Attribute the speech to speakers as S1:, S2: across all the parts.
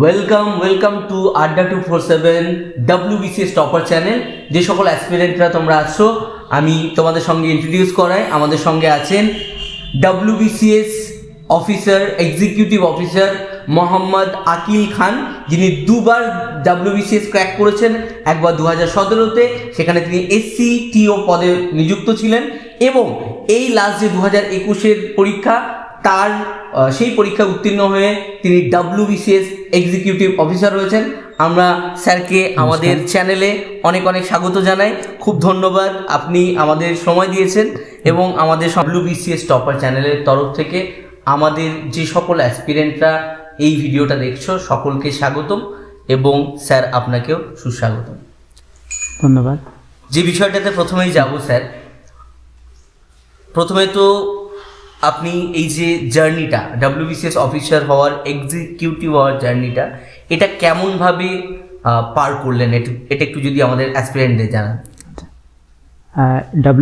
S1: Welcome to আড্ডা 247 WBCS topper channel. যে সকল অ্যাসপিরেন্টরা তোমরা আছো, আমি তোমাদের সঙ্গে ইন্ট্রোডিউস করাই। আমাদের সঙ্গে আছেন WBCS officer, executive officer Mohammad Akil Khan, যিনি দুবার WBCS ক্র্যাক করেছেন। একবার 2017-তে, সেখানে তিনি SCTO পদে নিযুক্ত ছিলেন, এবং এই লাস্ট যে 2021-এর পরীক্ষা, তার সেই পরীক্ষা উত্তীর্ণ হয়ে তিনি WBCS এক্সিকিউটিভ অফিসার হয়েছেন। আমরা স্যারকে আমাদের চ্যানেলে অনেক স্বাগত জানাই। খুব ধন্যবাদ, আপনি আমাদের সময় দিয়েছেন, এবং আমাদের WBCS টপার চ্যানেলের তরফ থেকে আমাদের যে সকল অ্যাসপিরেন্টরা এই ভিডিওটা দেখছো, সকলকে স্বাগতম, এবং স্যার আপনাকেও সুস্বাগতম।
S2: ধন্যবাদ।
S1: যে বিষয়টাতে প্রথমেই যাব স্যার, প্রথমে তো আপনি এই যে জার্নিটা, WBCS অফিসার হওয়ার, এক্সিকিউটিভ হওয়ার জার্নিটা, এটা কেমনভাবে পার করলেন, এটা একটু যদি আমাদের অ্যাসপিরেন্টদের জানান।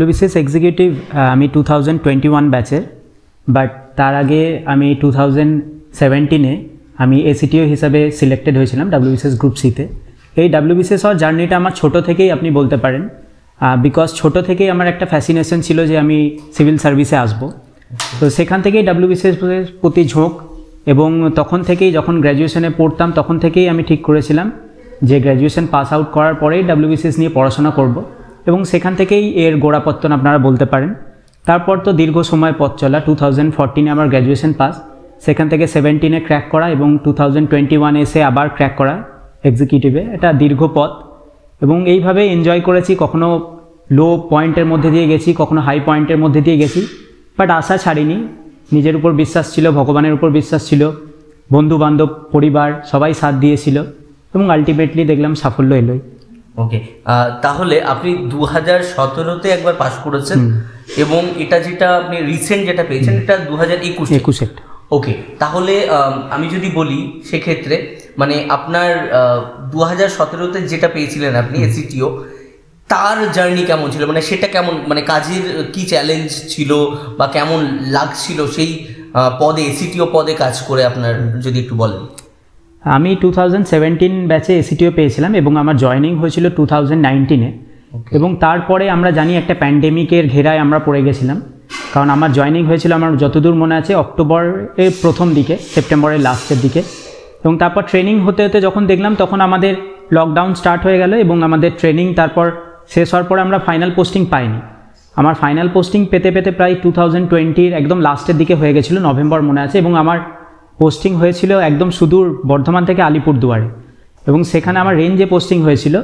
S2: WBCS এক্সিকিউটিভ আমি 2021 ব্যাচের, বাট তার আগে আমি 2017-এ আমি ACTO হিসাবে সিলেক্টেড হয়েছিলাম WBCS গ্রুপ সিতে। এই WBCS হওয়ার জার্নিটা আমার ছোটো থেকেই আপনি বলতে পারেন, বিকজ ছোটো থেকেই আমার একটা ফ্যাসিনেশন ছিল যে আমি সিভিল সার্ভিসে আসবো। তো সেখান থেকেই WBCS প্রতি ঝোঁক, এবং তখন থেকেই যখন গ্র্যাজুয়েশনে পড়তাম তখন থেকেই আমি ঠিক করেছিলাম যে গ্র্যাজুয়েশন পাস আউট করার পরেই WBCS নিয়ে পড়াশোনা করব, এবং সেখান থেকেই এর গোড়াপত্তন আপনারা বলতে পারেন। তারপর তো দীর্ঘ সময় পথ চলা। 2014-এ আমার গ্র্যাজুয়েশন পাস, সেখান থেকে 17-এ ক্র্যাক করা, এবং 2021 এসে আবার ক্র্যাক করা এক্সিকিউটিভে। এটা দীর্ঘ পথ, এবং এইভাবে এনজয় করেছি। কখনো লো পয়েন্টের মধ্যে দিয়ে গেছি, কখনো হাই পয়েন্টের মধ্যে দিয়ে গেছি, বাট আশা ছাড়িনি। নিজের উপর বিশ্বাস ছিল, ভগবানের উপর বিশ্বাস ছিল, বন্ধু বান্ধব, পরিবার সবাই সাথ দিয়েছিল, এবং আলটিমেটলি দেখলাম সাফল্য এলোই।
S1: ওকে, তাহলে আপনি 2017-তে একবার পাস করেছেন, এবং এটা যেটা আপনি রিসেন্ট যেটা পেয়েছেন এটা 2021-এ। ওকে, তাহলে আমি যদি বলি সেক্ষেত্রে মানে আপনার 2017-তে যেটা পেয়েছিলেন আপনি SCTO, তার জার্নি কেমন ছিল, মানে সেটা কেমন, মানে কাজের কি চ্যালেঞ্জ ছিল বা কেমন লাগছিল সেই পদে, SCTO পদে কাজ করে, আপনার যদি একটু বলেন।
S2: আমি 2017 ব্যাচে SCTO পেয়েছিলাম, এবং আমার জয়েনিং হয়েছিল 2019-এ, এবং তারপরে আমরা জানি একটা প্যান্ডেমিকের ঘেরায় আমরা পড়ে গেছিলাম। কারণ আমার জয়েনিং হয়েছিল, আমার যতদূর মনে আছে, অক্টোবরের প্রথম দিকে, সেপ্টেম্বরের লাস্টের দিকে, এবং তারপর ট্রেনিং হতে হতে যখন দেখলাম তখন আমাদের লকডাউন স্টার্ট হয়ে গেল, এবং আমাদের ট্রেনিং তারপর শেষ হওয়ার পরে আমরা ফাইনাল পোস্টিং পাইনি। আমার ফাইনাল পোস্টিং পেতে প্রায় 2020-র একদম লাস্টের দিকে হয়ে গেছিলো, নভেম্বর মনে আছে, এবং আমার পোস্টিং হয়েছিল একদম সুদূর বর্ধমান থেকে আলিপুরদুয়ারে, এবং সেখানে আমার রেঞ্জে পোস্টিং হয়েছিল।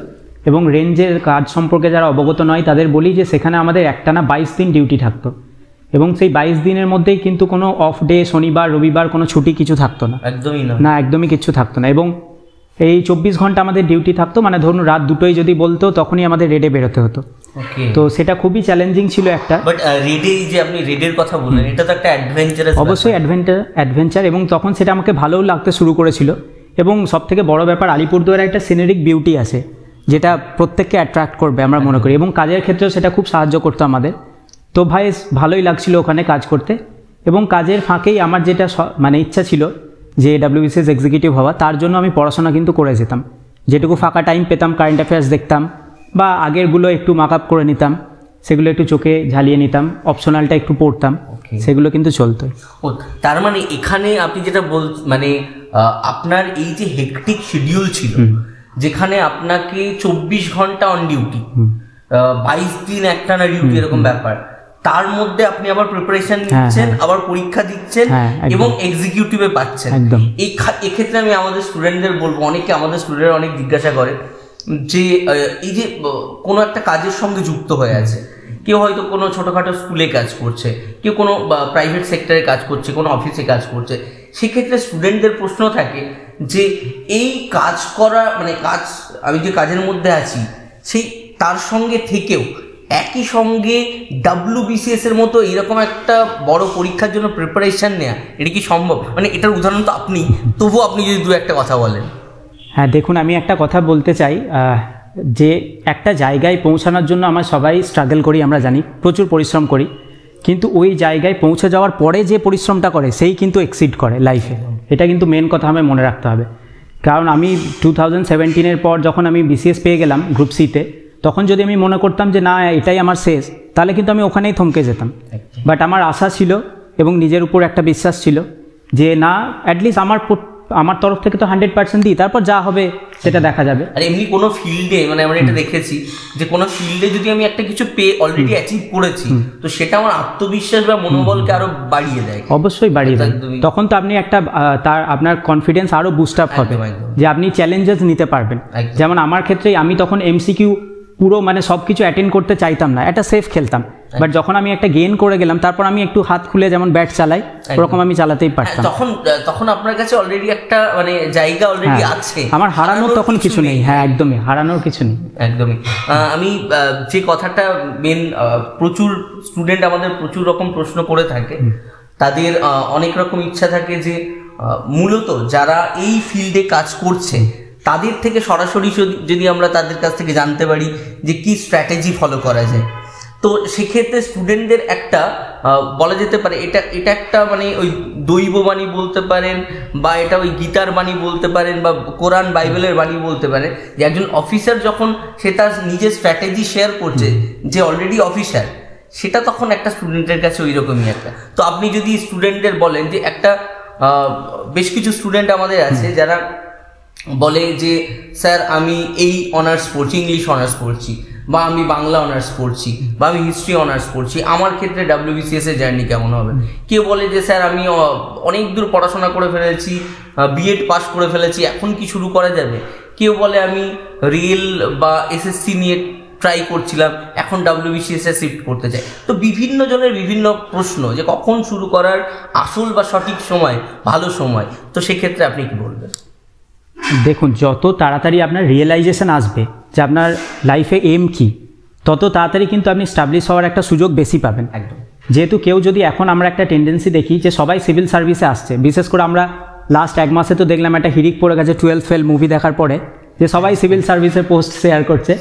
S2: এবং রেঞ্জের কাজ সম্পর্কে যারা অবগত নয় তাদের বলি যে সেখানে আমাদের একটানা 22 দিন ডিউটি থাকতো, এবং সেই 22 দিনের মধ্যেই কিন্তু কোনো অফ ডে, শনিবার রবিবার কোনো ছুটি কিছু থাকতো না, একদমই কিচ্ছু থাকতো না। এবং এই 24 ঘন্টা আমাদের ডিউটি থাকতো, মানে ধরুন রাত 2টোয় যদি বলতো তখনই আমাদের রেডে বেরোতে হতো। তো সেটা খুবই চ্যালেঞ্জিং ছিল একটা।
S1: বাট রেডে, যে আপনি রেডের কথা বললেন, এটা তো একটা অ্যাডভেঞ্চারাস,
S2: অবশ্যই অ্যাডভেঞ্চার, এবং তখন সেটা আমাকে ভালোও লাগতে শুরু করেছিল। এবং সবথেকে বড় ব্যাপার, আলিপুরদুয়ারে একটা সিনারিক বিউটি আছে যেটা প্রত্যেককে অ্যাট্রাক্ট করবে আমরা মনে করি, এবং কাজের ক্ষেত্রেও সেটা খুব সাহায্য করতো আমাদের। তো ভাই ভালোই লাগছিল ওখানে কাজ করতে, এবং কাজের ফাঁকেই আমার যেটা মানে ইচ্ছা ছিল যে WBCS এক্সিকিউটিভ হওয়া, তার জন্য আমি পড়াশোনা কিন্তু করে যেতাম। যেটুকু ফাঁকা টাইম পেতাম কারেন্ট অ্যাফেয়ার্স দেখতাম, বা আগেরগুলো একটু মাক আপ করে নিতাম, সেগুলো একটু চোখে ঝালিয়ে নিতাম, অপশনালটা একটু পড়তাম, সেগুলো কিন্তু চলতো।
S1: তার মানে এখানে আপনি যেটা মানে আপনার এই যে হেকটিক শিডিউল ছিল, যেখানে আপনাকে 24 ঘন্টা অন ডিউটি, 22 দিন একটানা ডিউটি, এরকম ব্যাপার, তার মধ্যে আপনি আবার প্রিপারেশন নিচ্ছেন, আবার পরীক্ষা দিচ্ছেন, এবং এক্সিকিউটিভে পাচ্ছেন। এক্ষেত্রে আমি আমাদের স্টুডেন্টদের বলবো, অনেকে আমাদের স্টুডেন্টরা অনেক জিজ্ঞাসা করে যে এই যে কোনো একটা কাজের সঙ্গে যুক্ত হয়ে আছে, কেউ হয়তো কোনো ছোটোখাটো স্কুলে কাজ করছে, কেউ কোনো প্রাইভেট সেক্টরে কাজ করছে, কোনো অফিসে কাজ করছে, সেক্ষেত্রে স্টুডেন্টদের প্রশ্ন থাকে যে এই কাজ করা, মানে কাজ, আমি যে কাজের মধ্যে আছি সেই তার সঙ্গে থেকেও একই সঙ্গে WBCS এর মতো এরকম একটা বড় পরীক্ষার জন্য প্রিপারেশন নেওয়া, এটা কি সম্ভব? মানে এটার উদাহরণ তো আপনি, তবুও আপনি যদি দু একটা কথা বলেন।
S2: হ্যাঁ, দেখুন, আমি একটা কথা বলতে চাই, যে একটা জায়গায় পৌঁছানোর জন্য আমরা সবাই স্ট্রাগল করি, আমরা জানি প্রচুর পরিশ্রম করি, কিন্তু ওই জায়গায় পৌঁছে যাওয়ার পরে যে পরিশ্রমটা করে সেই কিন্তু এক্সিড করে লাইফে। এটা কিন্তু মেন কথা আমার মনে রাখতে হবে। কারণ আমি 2017 পর যখন আমি বিসিএস পেয়ে গেলাম গ্রুপ সিতে, তখন যদি আমি মনে করতাম যে না এটাই আমার শেষ, তাহলে কিন্তু আমি ওখানেই থমকে যেতাম। বাট আমার আশা ছিল এবং নিজের উপর একটা বিশ্বাস ছিল যে না অ্যাটলিস্ট আমার তরফ থেকে তো 100% দিই, তারপর যা হবে সেটা দেখা যাবে।
S1: আর এমনি কোনো ফিল্ডে মানে আমরা এটা দেখেছি যে কোনো ফিল্ডে যদি আমি একটা কিছু অলরেডি অ্যাচিভ করেছি, তো সেটা আমার আত্মবিশ্বাস বা মনোবলকে আরো বাড়িয়ে দেয়।
S2: অবশ্যই বাড়িয়ে দেয়। তখন তো আপনি একটা আপনার কনফিডেন্স আরো বুস্ট আপ হবে যে আপনি চ্যালেঞ্জেস নিতে পারবেন। যেমন আমার ক্ষেত্রে আমি তখন এমসিকিউ পুরো মানে সব কিছু অ্যাটেন্ড করতে চাইতাম না, একটা সেফ খেলতাম। বাট যখন আমি একটা গেইন করে গেলাম, তারপর আমি একটু হাত খুলে যেমন ব্যাট চালাই ওরকম আমি চালাতেই পারতাম।
S1: তখন আপনার কাছে অলরেডি একটা মানে জায়গা অলরেডি আছে,
S2: আমার হারানোর তখন কিছু নেই। হ্যাঁ একদমই, হারানোর কিছু নেই
S1: একদমই। আমি যে কথাটা মেন, প্রচুর স্টুডেন্ট আমাদের প্রচুর রকম প্রশ্ন করে থাকে, তাদের অনেক রকম ইচ্ছা থাকে যে মূলত যারা এই ফিল্ডে কাজ করছে তাদের থেকে সরাসরি যদি আমরা তাদের কাছ থেকে জানতে পারি যে কি স্ট্র্যাটেজি ফলো করা যায়, তো সেক্ষেত্রে স্টুডেন্টদের একটা বলা যেতে পারে এটা একটা মানে ওই দৈব বাণী বলতে পারেন, বা এটা ওই গীতার বাণী বলতে পারেন, বা কোরআন বাইবেলের বাণী বলতে পারেন, যে একজন অফিসার যখন সে তার নিজের স্ট্র্যাটেজি শেয়ার করছে, যে অলরেডি অফিসার, সেটা তখন একটা স্টুডেন্টের কাছে ওই রকমই একটা। তো আপনি যদি স্টুডেন্টদের বলেন যে একটা বেশ কিছু স্টুডেন্ট আমাদের আছে যারা বলে যে স্যার আমি এই অনার্স পড়ছি, ইংলিশ অনার্স পড়ছি, বা আমি বাংলা অনার্স পড়ছি, বা আমি হিস্ট্রি অনার্স পড়ছি, আমার ক্ষেত্রে WBCS এর জার্নি কেমন হবে? কেউ বলে যে স্যার আমি অনেক দূর পড়াশোনা করে ফেলেছি, বিএড পাস করে ফেলেছি, এখন কি শুরু করা যাবে? কেউ বলে আমি রেল বা SSC নিয়ে ট্রাই করছিলাম, এখন WBCS এ শিফট করতে চাই। তো বিভিন্ন জনের বিভিন্ন প্রশ্ন যে কখন শুরু করার আসল বা সঠিক সময়, ভালো সময়, তো সেক্ষেত্রে আপনি কি বলবেন?
S2: দেখুন, যত তাড়াতাড়ি আপনার রিয়েলাইজেশন আসবে যে আপনার লাইফে এম কি, তত তাড়াতাড়ি কিন্তু আপনি স্টাবলিশ হওয়ার একটা সুযোগ বেশি পাবেন।
S1: একদম।
S2: যেহেতু কেউ যদি এখন আমরা একটা টেন্ডেন্সি দেখি যে সবাই সিভিল সার্ভিসে আসছে, বিশেষ করে আমরা লাস্ট 1 মাসে তো দেখলাম একটা হিরিক পড়ে গেছে 12 ফেল মুভি দেখার পরে, যে সবাই সিভিল সার্ভিসের পোস্ট শেয়ার করছে।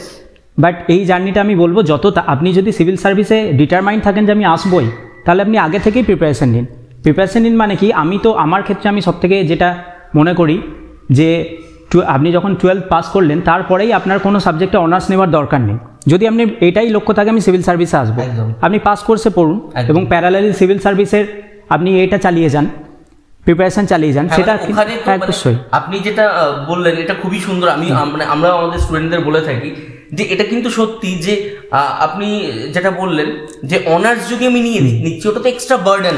S2: বাট এই জার্নিটা আমি বলবো, যত আপনি যদি সিভিল সার্ভিসে ডিটারমাইন্ড থাকেন যে আমি আসবই, তাহলে আপনি আগে থেকেই প্রিপারেশন নিন। প্রিপারেশন নিন মানে কি, আমার ক্ষেত্রে আমি সবথেকে যেটা মনে করি যে আপনি যখন 12 পাস করলেন, তারপরেই আপনার কোনো সাবজেক্টে অনার্স নেওয়ার দরকার নেই। যদি আপনি এটাই লক্ষ্য থাকে আমি সিভিল সার্ভিসে আসবো, আপনি পাস কোর্সে পড়ুন এবং প্যারালালি সিভিল সার্ভিসের আপনি এটা চালিয়ে যান, প্রিপারেশন চালিয়ে যান। সেটা অবশ্যই
S1: আপনি যেটা বললেন এটা খুবই সুন্দর। আমরা আমাদের স্টুডেন্টদের বলে থাকি যে এটা কিন্তু সত্যি যে আপনি যেটা বললেন যে অনার্স যদি আমি নিয়ে নিচ্ছি, ওটা তো এক্সট্রা বার্ডেন,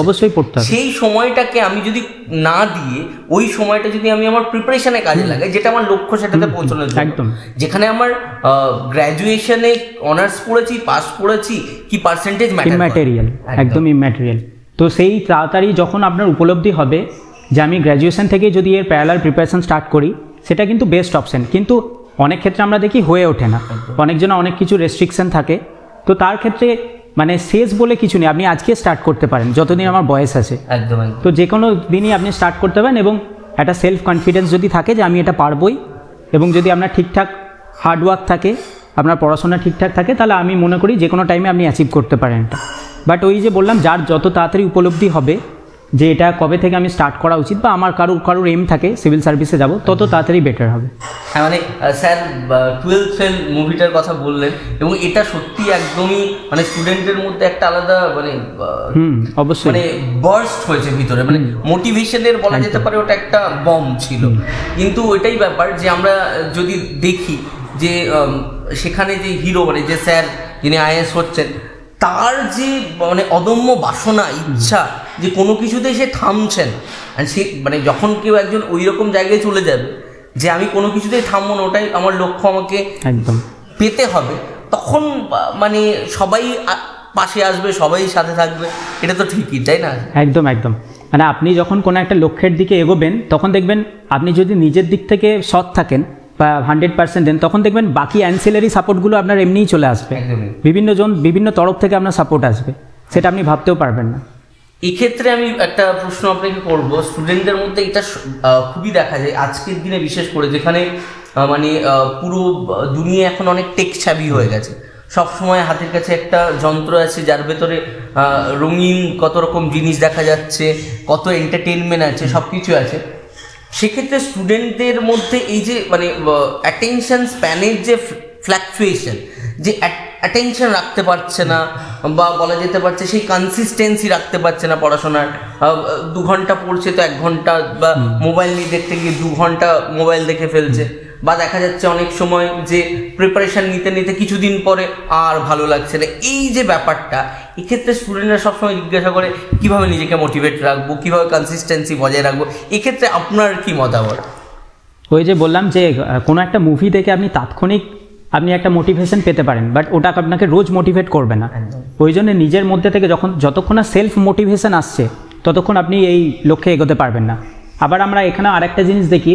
S2: অবশ্যই পড়তে হবে।
S1: সেই সময়টাকে আমি যদি না দিয়ে ওই সময়টা যদি আমি আমার প্রিপারেশনে কাজে লাগাই, যেটা আমার লক্ষ্য সেটাতে পৌঁছানোর জন্য,
S2: একদম।
S1: যেখানে আমার গ্র্যাজুয়েশনে অনার্স পড়েছি, পাস করেছি, কি পার্সেন্টেজ
S2: ইম্যাটেরিয়াল, একদম ইম্যাটেরিয়াল। তো সেই তাড়াতাড়ি যখন আপনার উপলব্ধি হবে যে আমি গ্র্যাজুয়েশন থেকে যদি এর প্যারালাল প্রিপারেশন স্টার্ট করি, সেটা কিন্তু বেস্ট অপশন। কিন্তু অনেক ক্ষেত্রে আমরা দেখি হয়ে ওঠে না, অনেকজন অনেক কিছু রেস্ট্রিকশন থাকে। তো তার ক্ষেত্রে মানে শেষ বলে কিছু নেই, আপনি আজকে স্টার্ট করতে পারেন যতদিন আমার বয়স আছে।
S1: একদম।
S2: তো যে কোনো দিনই আপনি স্টার্ট করতে পারেন, এবং একটা সেলফ কনফিডেন্স যদি থাকে যে আমি এটা পারবই, এবং যদি আপনার ঠিকঠাক হার্ডওয়ার্ক থাকে, আপনার পড়াশোনা ঠিকঠাক থাকে, তাহলে আমি মনে করি যে কোনো টাইমে আপনি অ্যাচিভ করতে পারেন এটা। বাট ওই যে বললাম, যার যত তাড়াতাড়ি উপলব্ধি হবে যে এটা কবে থেকে আমি স্টার্ট করা উচিত, বা আমার কারোর এম থাকে সিভিল সার্ভিসে যাব, তত তাড়াতাড়ি বেটার হবে।
S1: হ্যাঁ, মানে স্যার 12 ফেল মুভিটার কথা বললেন, এবং এটা সত্যি একদমই মানে স্টুডেন্টের মধ্যে একটা আলাদা মানে
S2: অবশ্যই
S1: মানে বার্স্ট হয়েছে ভিতরে, মানে মোটিভেশনের বলা যেতে পারে ওটা একটা বম ছিল। কিন্তু ওইটাই ব্যাপার যে আমরা যদি দেখি যে সেখানে যে হিরো মানে যে স্যার যিনি IAS হচ্ছেন, তার যে মানে অদম্য বাসনা, ইচ্ছা যে কোনো কিছুতেই সে থামছেন, আর সে মানে যখন কেউ একজন ওই রকম জায়গায় চলে যাবে যে আমি কোনো কিছুতেই থামবো না, ওটাই আমার লক্ষ্য, আমাকে একদম পেতে হবে, তখন মানে সবাই পাশে আসবে, সবাই সাথে থাকবে, এটা তো ঠিকই, তাই না?
S2: একদম একদম। মানে আপনি যখন কোনো একটা লক্ষ্যের দিকে এগোবেন, তখন দেখবেন আপনি যদি নিজের দিক থেকে সৎ থাকেন বা 100% দেন, তখন দেখবেন বাকি অ্যান্সিলারি সাপোর্টগুলো আপনার এমনিই চলে আসবে, বিভিন্ন তরফ থেকে আপনার সাপোর্ট আসবে, সেটা আপনি ভাবতেও পারবেন না।
S1: এক্ষেত্রে আমি একটা প্রশ্ন আপনাকে করব, স্টুডেন্টদের মধ্যে এটা খুবই দেখা যায় আজকের দিনে, বিশেষ করে যেখানে মানে পুরো দুনিয়া এখন অনেক টেক ছাবি হয়ে গেছে, সব সময় হাতের কাছে একটা যন্ত্র আছে যার ভেতরে রঙিন কত রকম জিনিস দেখা যাচ্ছে, কত এন্টারটেনমেন্ট আছে, সব কিছু আছে। সেক্ষেত্রে স্টুডেন্টদের মধ্যে এই যে মানে অ্যাটেনশন স্প্যানের যে ফ্ল্যাকচুয়েশন, যে অ্যাটেনশন রাখতে পারছে না বা বলা যেতে পারছে সেই কনসিস্টেন্সি রাখতে পারছে না পড়াশোনার, 2 ঘন্টা পড়ছে তো 1 ঘন্টা, বা মোবাইল নিয়ে দেখতে গিয়ে 2 ঘন্টা মোবাইল দেখে ফেলছে, বা দেখা যাচ্ছে অনেক সময় যে প্রিপারেশান নিতে নিতে কিছুদিন পরে আর ভালো লাগছে না, এই যে ব্যাপারটা, এক্ষেত্রে স্টুডেন্টরা সবসময় জিজ্ঞাসা করে কীভাবে নিজেকে মোটিভেট রাখবো, কীভাবে কনসিস্টেন্সি বজায় রাখবো, এক্ষেত্রে আপনার কি মতামত?
S2: ওই যে বললাম যে কোনো একটা মুভি দেখে আপনি তাৎক্ষণিক আপনি একটা মোটিভেশন পেতে পারেন, বাট ওটা আপনাকে রোজ মোটিভেট করবে না। ওই জন্য নিজের মধ্যে থেকে যতক্ষণ না সেলফ মোটিভেশন আসছে ততক্ষণ আপনি এই লক্ষ্যে এগোতে পারবেন না। আবার আমরা এখানে আরেকটা জিনিস দেখি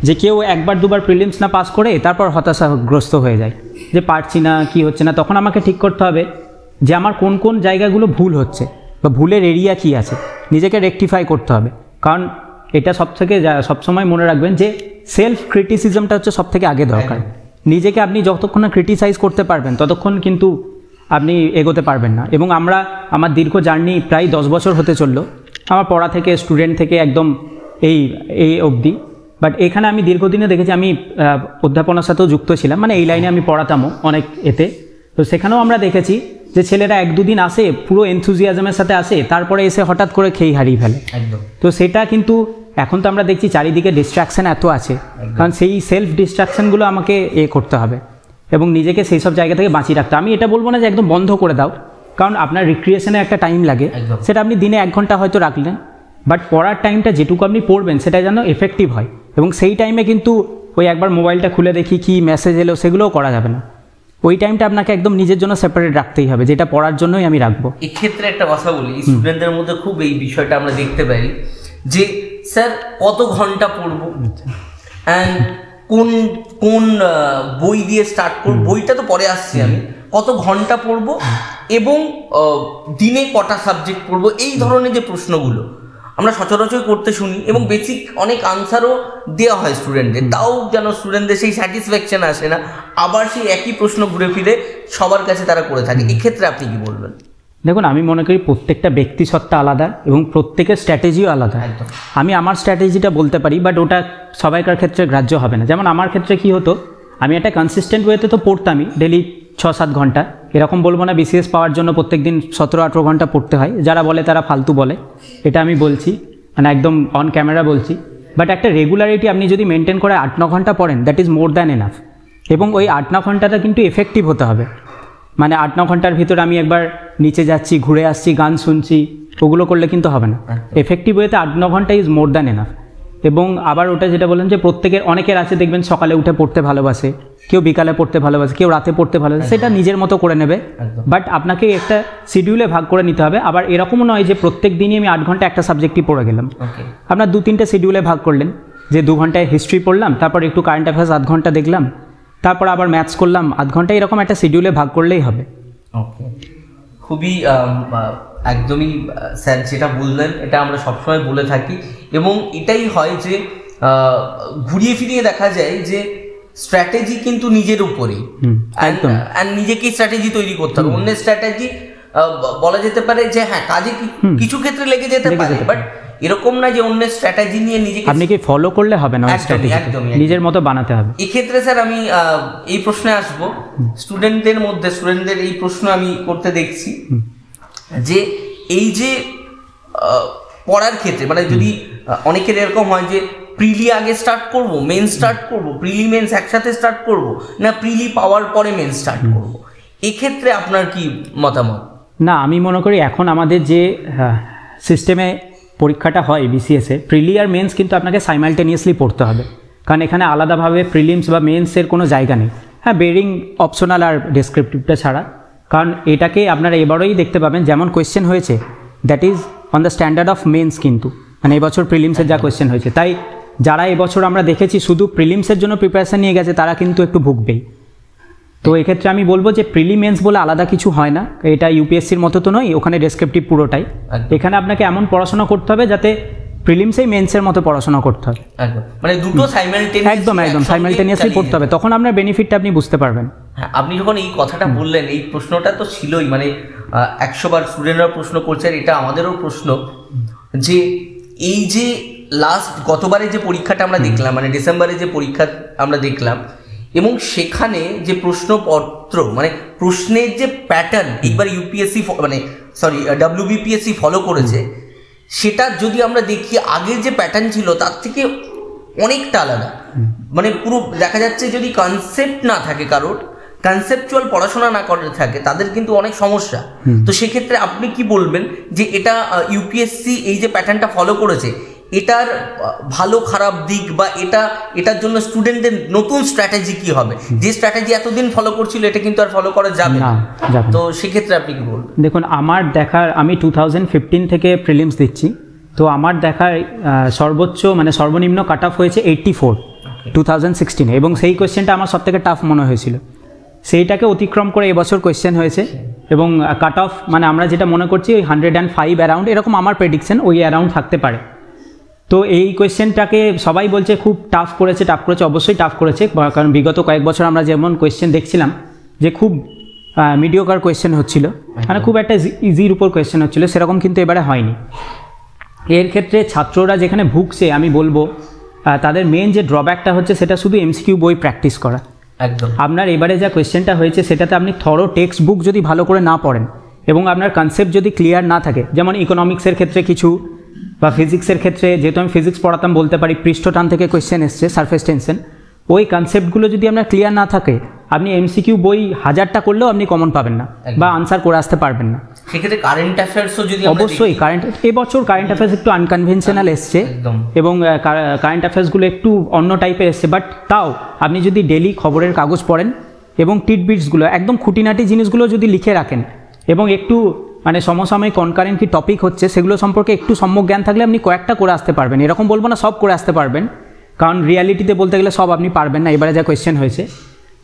S2: যে কেউ 1-2 প্রিলিমস না পাস করে তারপর হতাশাগ্রস্ত হয়ে যায় যে পারছি না, কি হচ্ছে না। তখন আমাকে ঠিক করতে হবে যে আমার কোন কোন জায়গাগুলো ভুল হচ্ছে বা ভুলের এরিয়া কী আছে, নিজেকে রেকটিফাই করতে হবে। কারণ এটা সবসময় মনে রাখবেন যে সেলফ ক্রিটিসিজমটা হচ্ছে সবথেকে আগে দরকার। নিজেকে আপনি যতক্ষণ না ক্রিটিসাইজ করতে পারবেন ততক্ষণ কিন্তু আপনি এগোতে পারবেন না। এবং আমার দীর্ঘ জার্নি প্রায় 10 বছর হতে চললো, আমার পড়া থেকে, স্টুডেন্ট থেকে একদম এই অবধি। বাট এখানে আমি দীর্ঘদিনে দেখেছি, আমি অধ্যাপনার সাথেও যুক্ত ছিলাম, মানে এই লাইনে আমি পড়াতামও অনেক এতে। তো সেখানেও আমরা দেখেছি যে ছেলেরা 1-2 দিন আসে, পুরো এনথুজিয়াজমের সাথে আসে, তারপরে এসে হঠাৎ করে খেই হারিয়ে ফেলে। তো সেটা কিন্তু এখন তো আমরা দেখছি চারিদিকে ডিস্ট্রাকশান এত আছে, কারণ সেই সেলফ ডিস্ট্রাকশানগুলো আমাকে করতে হবে এবং নিজেকে সেই সব জায়গা থেকে বাঁচিয়ে রাখতে। আমি এটা বলবো না যে একদম বন্ধ করে দাও, কারণ আপনার রিক্রিয়েশনে একটা টাইম লাগে, সেটা আপনি দিনে 1 ঘন্টা হয়তো রাখলেন, বাট পড়ার টাইমটা যেটুকু আপনি পড়বেন সেটা যেন এফেক্টিভ হয়। এবং সেই টাইমে কিন্তু ওই একবার মোবাইলটা খুলে দেখি কি মেসেজ এলো সেগুলোও করা যাবে না। ওই টাইমটা আপনাকে একদম নিজের জন্য সেপারেট রাখতেই হবে, যেটা পড়ার জন্যই আমি রাখবো।
S1: এক্ষেত্রে একটা কথা বলি, স্টুডেন্টদের মধ্যে খুব এই বিষয়টা আমরা দেখতে পারি যে স্যার কত ঘন্টা পড়বো, অ্যান্ড কোন বই দিয়ে স্টার্ট করবো, বইটা তো পরে আসছি, আমি কত ঘন্টা পড়বো এবং দিনে কটা সাবজেক্ট পড়বো, এই ধরনের যে প্রশ্নগুলো আমরা সচরাচর করতে শুনি এবং বেসিক অনেক আনসারও দেওয়া হয় স্টুডেন্টদের, তাও যেন স্টুডেন্টদের সেই স্যাটিসফ্যাকশন আসে না, আবার সেই একই প্রশ্ন ঘুরে ফিরে সবার কাছে তারা করে থাকে। এক্ষেত্রে আপনি কি বলবেন?
S2: দেখুন, আমি মনে করি প্রত্যেকটা ব্যক্তিসত্তা আলাদা এবং প্রত্যেকের স্ট্র্যাটেজিও আলাদা। আমি আমার স্ট্র্যাটেজিটা বলতে পারি, বাট ওটা সবাইকার ক্ষেত্রে গ্রাহ্য হবে না। যেমন আমার ক্ষেত্রে কি হতো, আমি একটা কনসিস্টেন্ট ওয়েতে তো পড়তামই, ডেলি 6-7 ঘন্টা, এরকম বলবো না BCS পাওয়ার জন্য প্রত্যেক দিন 17-18 ঘন্টা পড়তে হয়, যারা বলে তারা ফালতু বলে, এটা আমি বলছি, মানে একদম অন ক্যামেরা বলছি। বাট একটা রেগুলারিটি আপনি যদি মেনটেন করে 8-9 ঘন্টা পড়েন, that is more than enough. এবং ওই 8-9 ঘন্টাটা কিন্তু এফেক্টিভ হতে হবে, মানে 8-9 ঘন্টার ভিতর আমি একবার নিচে যাচ্ছি, ঘুরে আসছি, গান শুনছি, ওগুলো করলে কিন্তু হবে না। এফেক্টিভ ওয়েতে 8-9 ঘন্টা ইজ মোর দ্যান এনাফ। এবং আবার ওটা যেটা বললেন যে অনেকের আছে দেখবেন সকালে উঠে পড়তে ভালোবাসে, কেউ বিকালে পড়তে ভালোবাসে, কেউ রাতে পড়তে ভালোবাসে, সেটা নিজের মতো করে নেবে। বাট আপনাকে একটা শিডিউলে ভাগ করে নিতে হবে। আবার এরকমও নয় যে প্রত্যেক দিনই আমি 8 ঘন্টা একটা সাবজেক্টই পড়ে গেলাম। আপনার 2-3টে শিডিউলে ভাগ করলেন, যে 2 ঘন্টায় হিস্ট্রি পড়লাম, তারপর একটু কারেন্ট অ্যাফেয়ার্স 8 ঘন্টা দেখলাম, তারপর আবার ম্যাথস করলাম 8 ঘন্টা, এরকম একটা শিডিউলে ভাগ করলেই হবে।
S1: ওকে, খুবই একদমই স্যার যেটা বললেন এটা আমরা সবসময় বলে থাকি, এবং এটাই হয় যে ঘুরিয়ে ফিরিয়ে দেখা যায় যে স্ট্র্যাটেজি কিন্তু নিজের উপরেই, অ্যান্ড নিজেকেই স্ট্র্যাটেজি তৈরি করতে হবে। অন্যের স্ট্র্যাটেজি বলা যেতে পারে যে হ্যাঁ কাজে কিছু ক্ষেত্রে লেগে যেতে পারে, বাট এরকম না যে অন্যের স্ট্র্যাটেজি নিয়ে নিজেকে
S2: আপনি কি ফলো করলে হবে না, স্ট্র্যাটেজি নিজের মতো বানাতে হবে।
S1: এক্ষেত্রে স্যার আমি এই প্রশ্নে আসবো, স্টুডেন্টদের এই প্রশ্ন আমি করতে দেখছি যে এই যে পড়ার ক্ষেত্রে, মানে যদি অনেকের এরকম হয় যে প্রিলি আগে স্টার্ট করব, মেন স্টার্ট করব, প্রিলি মেন্স একসাথে স্টার্ট করব, না প্রিলি পাওয়ার পরে মেন স্টার্ট করব, এক্ষেত্রে আপনার কি মতামত?
S2: না, আমি মনে করি এখন আমাদের যে সিস্টেমে পরীক্ষাটা হয় BCS-এ, প্রিলি আর মেন্স কিন্তু আপনাকে সাইমালটেনিয়াসলি পড়তে হবে, কারণ এখানে আলাদাভাবে প্রিলিমস বা মেন্সের কোনো জায়গা নেই। হ্যাঁ, বেরিং অপশনাল আর ডেসক্রিপটিভটা ছাড়া, কারণ এটাকে আপনারা এবারেই দেখতে পাবেন যেমন কোয়েশ্চেন হয়েছে, that is on the standard of mains, কিন্তু মানে এবছর প্রিলিমসের যা কোয়েশ্চেন হয়েছে, তাই যারা এবছর আমরা দেখেছি শুধু প্রিলিমসের জন্য প্রিপারেশান নিয়ে গেছে তারা কিন্তু একটু ভুগবেই। তো এক্ষেত্রে আমি বলবো যে প্রিলিমেন্স বলে আলাদা কিছু হয় না, এটা UPSC-র মতো তো নয়, ওখানে ডেসক্রিপটিভ পুরোটাই। এখানে আপনাকে এমন পড়াশোনা করতে হবে যাতে প্রিলিমসেই মেন্সের মতো পড়াশোনা করতে হবে,
S1: মানে দুটো একদম
S2: সাইমালটেনিয়াসলি পড়তে হবে, তখন আপনার বেনিফিটটা আপনি বুঝতে পারবেন।
S1: হ্যাঁ, আপনি যখন এই কথাটা বললেন, এই প্রশ্নটা তো ছিলই, মানে 100 বার স্টুডেন্টরা প্রশ্ন করছে, এটা আমাদেরও প্রশ্ন যে এই যে লাস্ট গতবারে যে পরীক্ষাটা আমরা দেখলাম, মানে ডিসেম্বরে যে পরীক্ষা আমরা দেখলাম, এবং সেখানে যে প্রশ্নপত্র মানে প্রশ্নের যে প্যাটার্ন এইবার ইউপিএসসি মানে WBPSC ফলো করেছে, সেটা যদি আমরা দেখি আগের যে প্যাটার্ন ছিল তার থেকে অনেকটা আলাদা। মানে পুরো দেখা যাচ্ছে যদি কনসেপ্ট না থাকে, কারোর কনসেপচুয়াল পড়াশোনা না করে থাকে, তাদের কিন্তু অনেক সমস্যা। তো সেক্ষেত্রে আপনি কি বলবেন যে এটা ইউপিএসসি এই যে প্যাটার্নটা ফলো করেছে, এটার ভালো খারাপ দিক বা এটার জন্য স্টুডেন্টদের নতুন স্ট্র্যাটেজি কি হবে? যে স্ট্র্যাটেজি এতদিন ফলো করছিল এটা কিন্তু আর ফলো করা যাবে না। তো সেক্ষেত্রে আপনি কি বলবেন?
S2: দেখুন, আমার দেখার, আমি 2015 থেকে প্রিলিমস দিচ্ছি, তো আমার দেখার সর্বোচ্চ মানে সর্বনিম্ন কাট অফ হয়েছে 84 2016, এবং সেই কোয়েশ্চেনটা আমার সবথেকে টাফ মনে হয়েছিল। সেইটাকে অতিক্রম করে এবছর কোয়েশ্চেন হয়েছে, এবং কাট অফ মানে আমরা যেটা মনে করছি ওই 105 অ্যারাউন্ড, এরকম আমার প্রেডিকশন, ওই অ্যারাউন্ড থাকতে পারে। তো এই কোয়েশ্চেনটাকে সবাই বলছে খুব টাফ করেছে, অবশ্যই টাফ করেছে, কারণ বিগত কয়েক বছর আমরা যেমন কোয়েশ্চেন দেখছিলাম যে খুব মিডিওকার কোয়েশ্চেন হচ্ছিল, মানে খুব একটা ইজির উপর কোয়েশ্চেন হচ্ছিল, সেরকম কিন্তু এবারে হয়নি। এর ক্ষেত্রে ছাত্ররা যেখানে ভুগছে আমি বলবো তাদের মেন যে ড্রব্যাকটা হচ্ছে সেটা শুধু এমসিকিউ বই প্র্যাকটিস করা।
S1: একদম।
S2: আপনার এবারে যা কোয়েশ্চেনটা হয়েছে সেটাতে আপনি থরো টেক্সট বুক যদি ভালো করে না পড়েন এবং আপনার কনসেপ্ট যদি ক্লিয়ার না থাকে, যেমন ইকোনমিক্সের ক্ষেত্রে কিছু বা ফিজিক্সের ক্ষেত্রে, যেহেতু আমি ফিজিক্স পড়াতাম বলতে পারি, পৃষ্ঠটান থেকে কোয়েশ্চেন এসছে, সারফেস টেনশন, ওই কনসেপ্টগুলো যদি আপনার ক্লিয়ার না থাকে, আপনি এমসিকিউ বই 1000টা করলেও আপনি কমন পাবেন না বা আনসার করে আসতে পারবেন না।
S1: সেক্ষেত্রে কারেন্ট অ্যাফেয়ার্সও যদি
S2: অবশ্যই এবছর কারেন্ট অ্যাফেয়ার্স একটু আনকনভেনশনাল এসছে, এবং কারেন্ট অ্যাফেয়ার্সগুলো একটু অন্য টাইপের এসছে, বাট তাও আপনি যদি ডেলি খবরের কাগজ পড়েন এবং টিটবিটসগুলো একদম খুঁটিনাটি জিনিসগুলো যদি লিখে রাখেন, এবং একটু মানে সমসাময়িক কনকারেন্ট কি টপিক হচ্ছে সেগুলো সম্পর্কে একটু সম্যক জ্ঞান থাকলে আপনি কয়েকটা করে আসতে পারবেন। এরকম বলবো না সব করে আসতে পারবেন, কারণ রিয়ালিটিতে বলতে গেলে সব আপনি পারবেন না, এবারে যা কোয়েশ্চেন হয়েছে।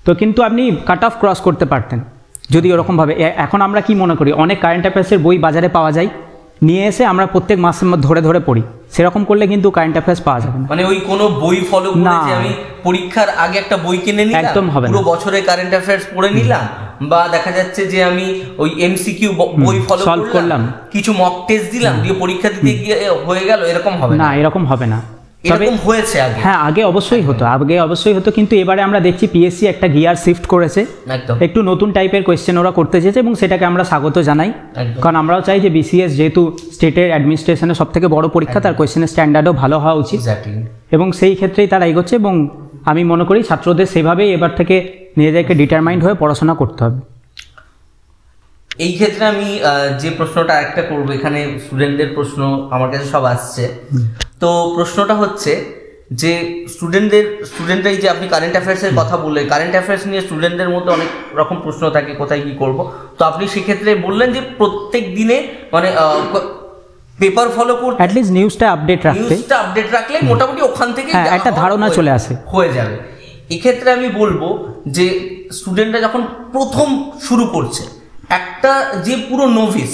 S2: তো কিন্তু আপনি কাট অফ ক্রস করতে পারতেন যদি ওরকমভাবে। এখন আমরা কি মনে করি, অনেক কারেন্ট অ্যাফেয়ার্সের বই বাজারে পাওয়া যায়, নিয়ে এসে আমরা প্রত্যেক মাসের মধ্যে ধরে ধরে পড়ি, সেরকম করলে কিন্তু কারেন্ট অ্যাফেয়ার্স পাওয়া যাবে না।
S1: মানে ওই কোনো বই ফলো করে যে আমি পরীক্ষার আগে একটা বই কিনে নিলাম,
S2: একদম হবে না।
S1: পুরো বছরের কারেন্ট অ্যাফেয়ার্স পড়ে নিলাম, বা দেখা যাচ্ছে যে আমি ওই এমসিকিউ বই ফলো করলাম, কিছু মক টেস্ট দিলাম, দিয়ে পরীক্ষা দিতে গিয়ে হয়ে গেল, এরকম হবে না।
S2: এরকম হবে না।
S1: এরকম হয়েছে আগে,
S2: হ্যাঁ আগে অবশ্যই হতো, কিন্তু এবারে আমরা দেখছি পিএসসি একটা গিয়ার শিফট করেছে, একটু নতুন টাইপের কোয়েশ্চেন ওরা করতে চেয়েছে, এবং সেটাকে আমরা স্বাগত জানাই, কারণ আমরাও চাই যে বিসিএস যেহেতু স্টেটের অ্যাডমিনিস্ট্রেশনের সবথেকে বড় পরীক্ষা, তার কোয়েশ্চেনের স্ট্যান্ডার্ডও ভালো হওয়া উচিত, এবং সেই ক্ষেত্রেই তারা এগোচ্ছে, এবং আমি মনে করি ছাত্রদের সেভাবেই এবার থেকে নিজেদেরকে ডিটারমাইন্ড হয়ে পড়াশোনা করতে হবে।
S1: এই ক্ষেত্রে আমি যে প্রশ্নটা আরেকটা করবো, এখানে স্টুডেন্টদের প্রশ্ন আমার কাছে সব আসছে। তো প্রশ্নটা হচ্ছে যে স্টুডেন্টরা এই যে আপনি কারেন্ট অ্যাফেয়ার্সের কথা বললেন, কারেন্ট অ্যাফেয়ার্স নিয়ে স্টুডেন্টদের মধ্যে অনেক রকম প্রশ্ন থাকে, কোথায় কি করব। তো আপনি সেক্ষেত্রে বললেন যে প্রত্যেক দিনে মানে পেপার ফলো করতে,
S2: অ্যাটলিস্ট নিউজটা আপডেট
S1: রাখলে মোটামুটি ওখান থেকে
S2: একটা ধারণা চলে আসে,
S1: হয়ে যাবে। এক্ষেত্রে আমি বলবো যে স্টুডেন্টরা যখন প্রথম শুরু করছে, একটা যে পুরো নোভিস,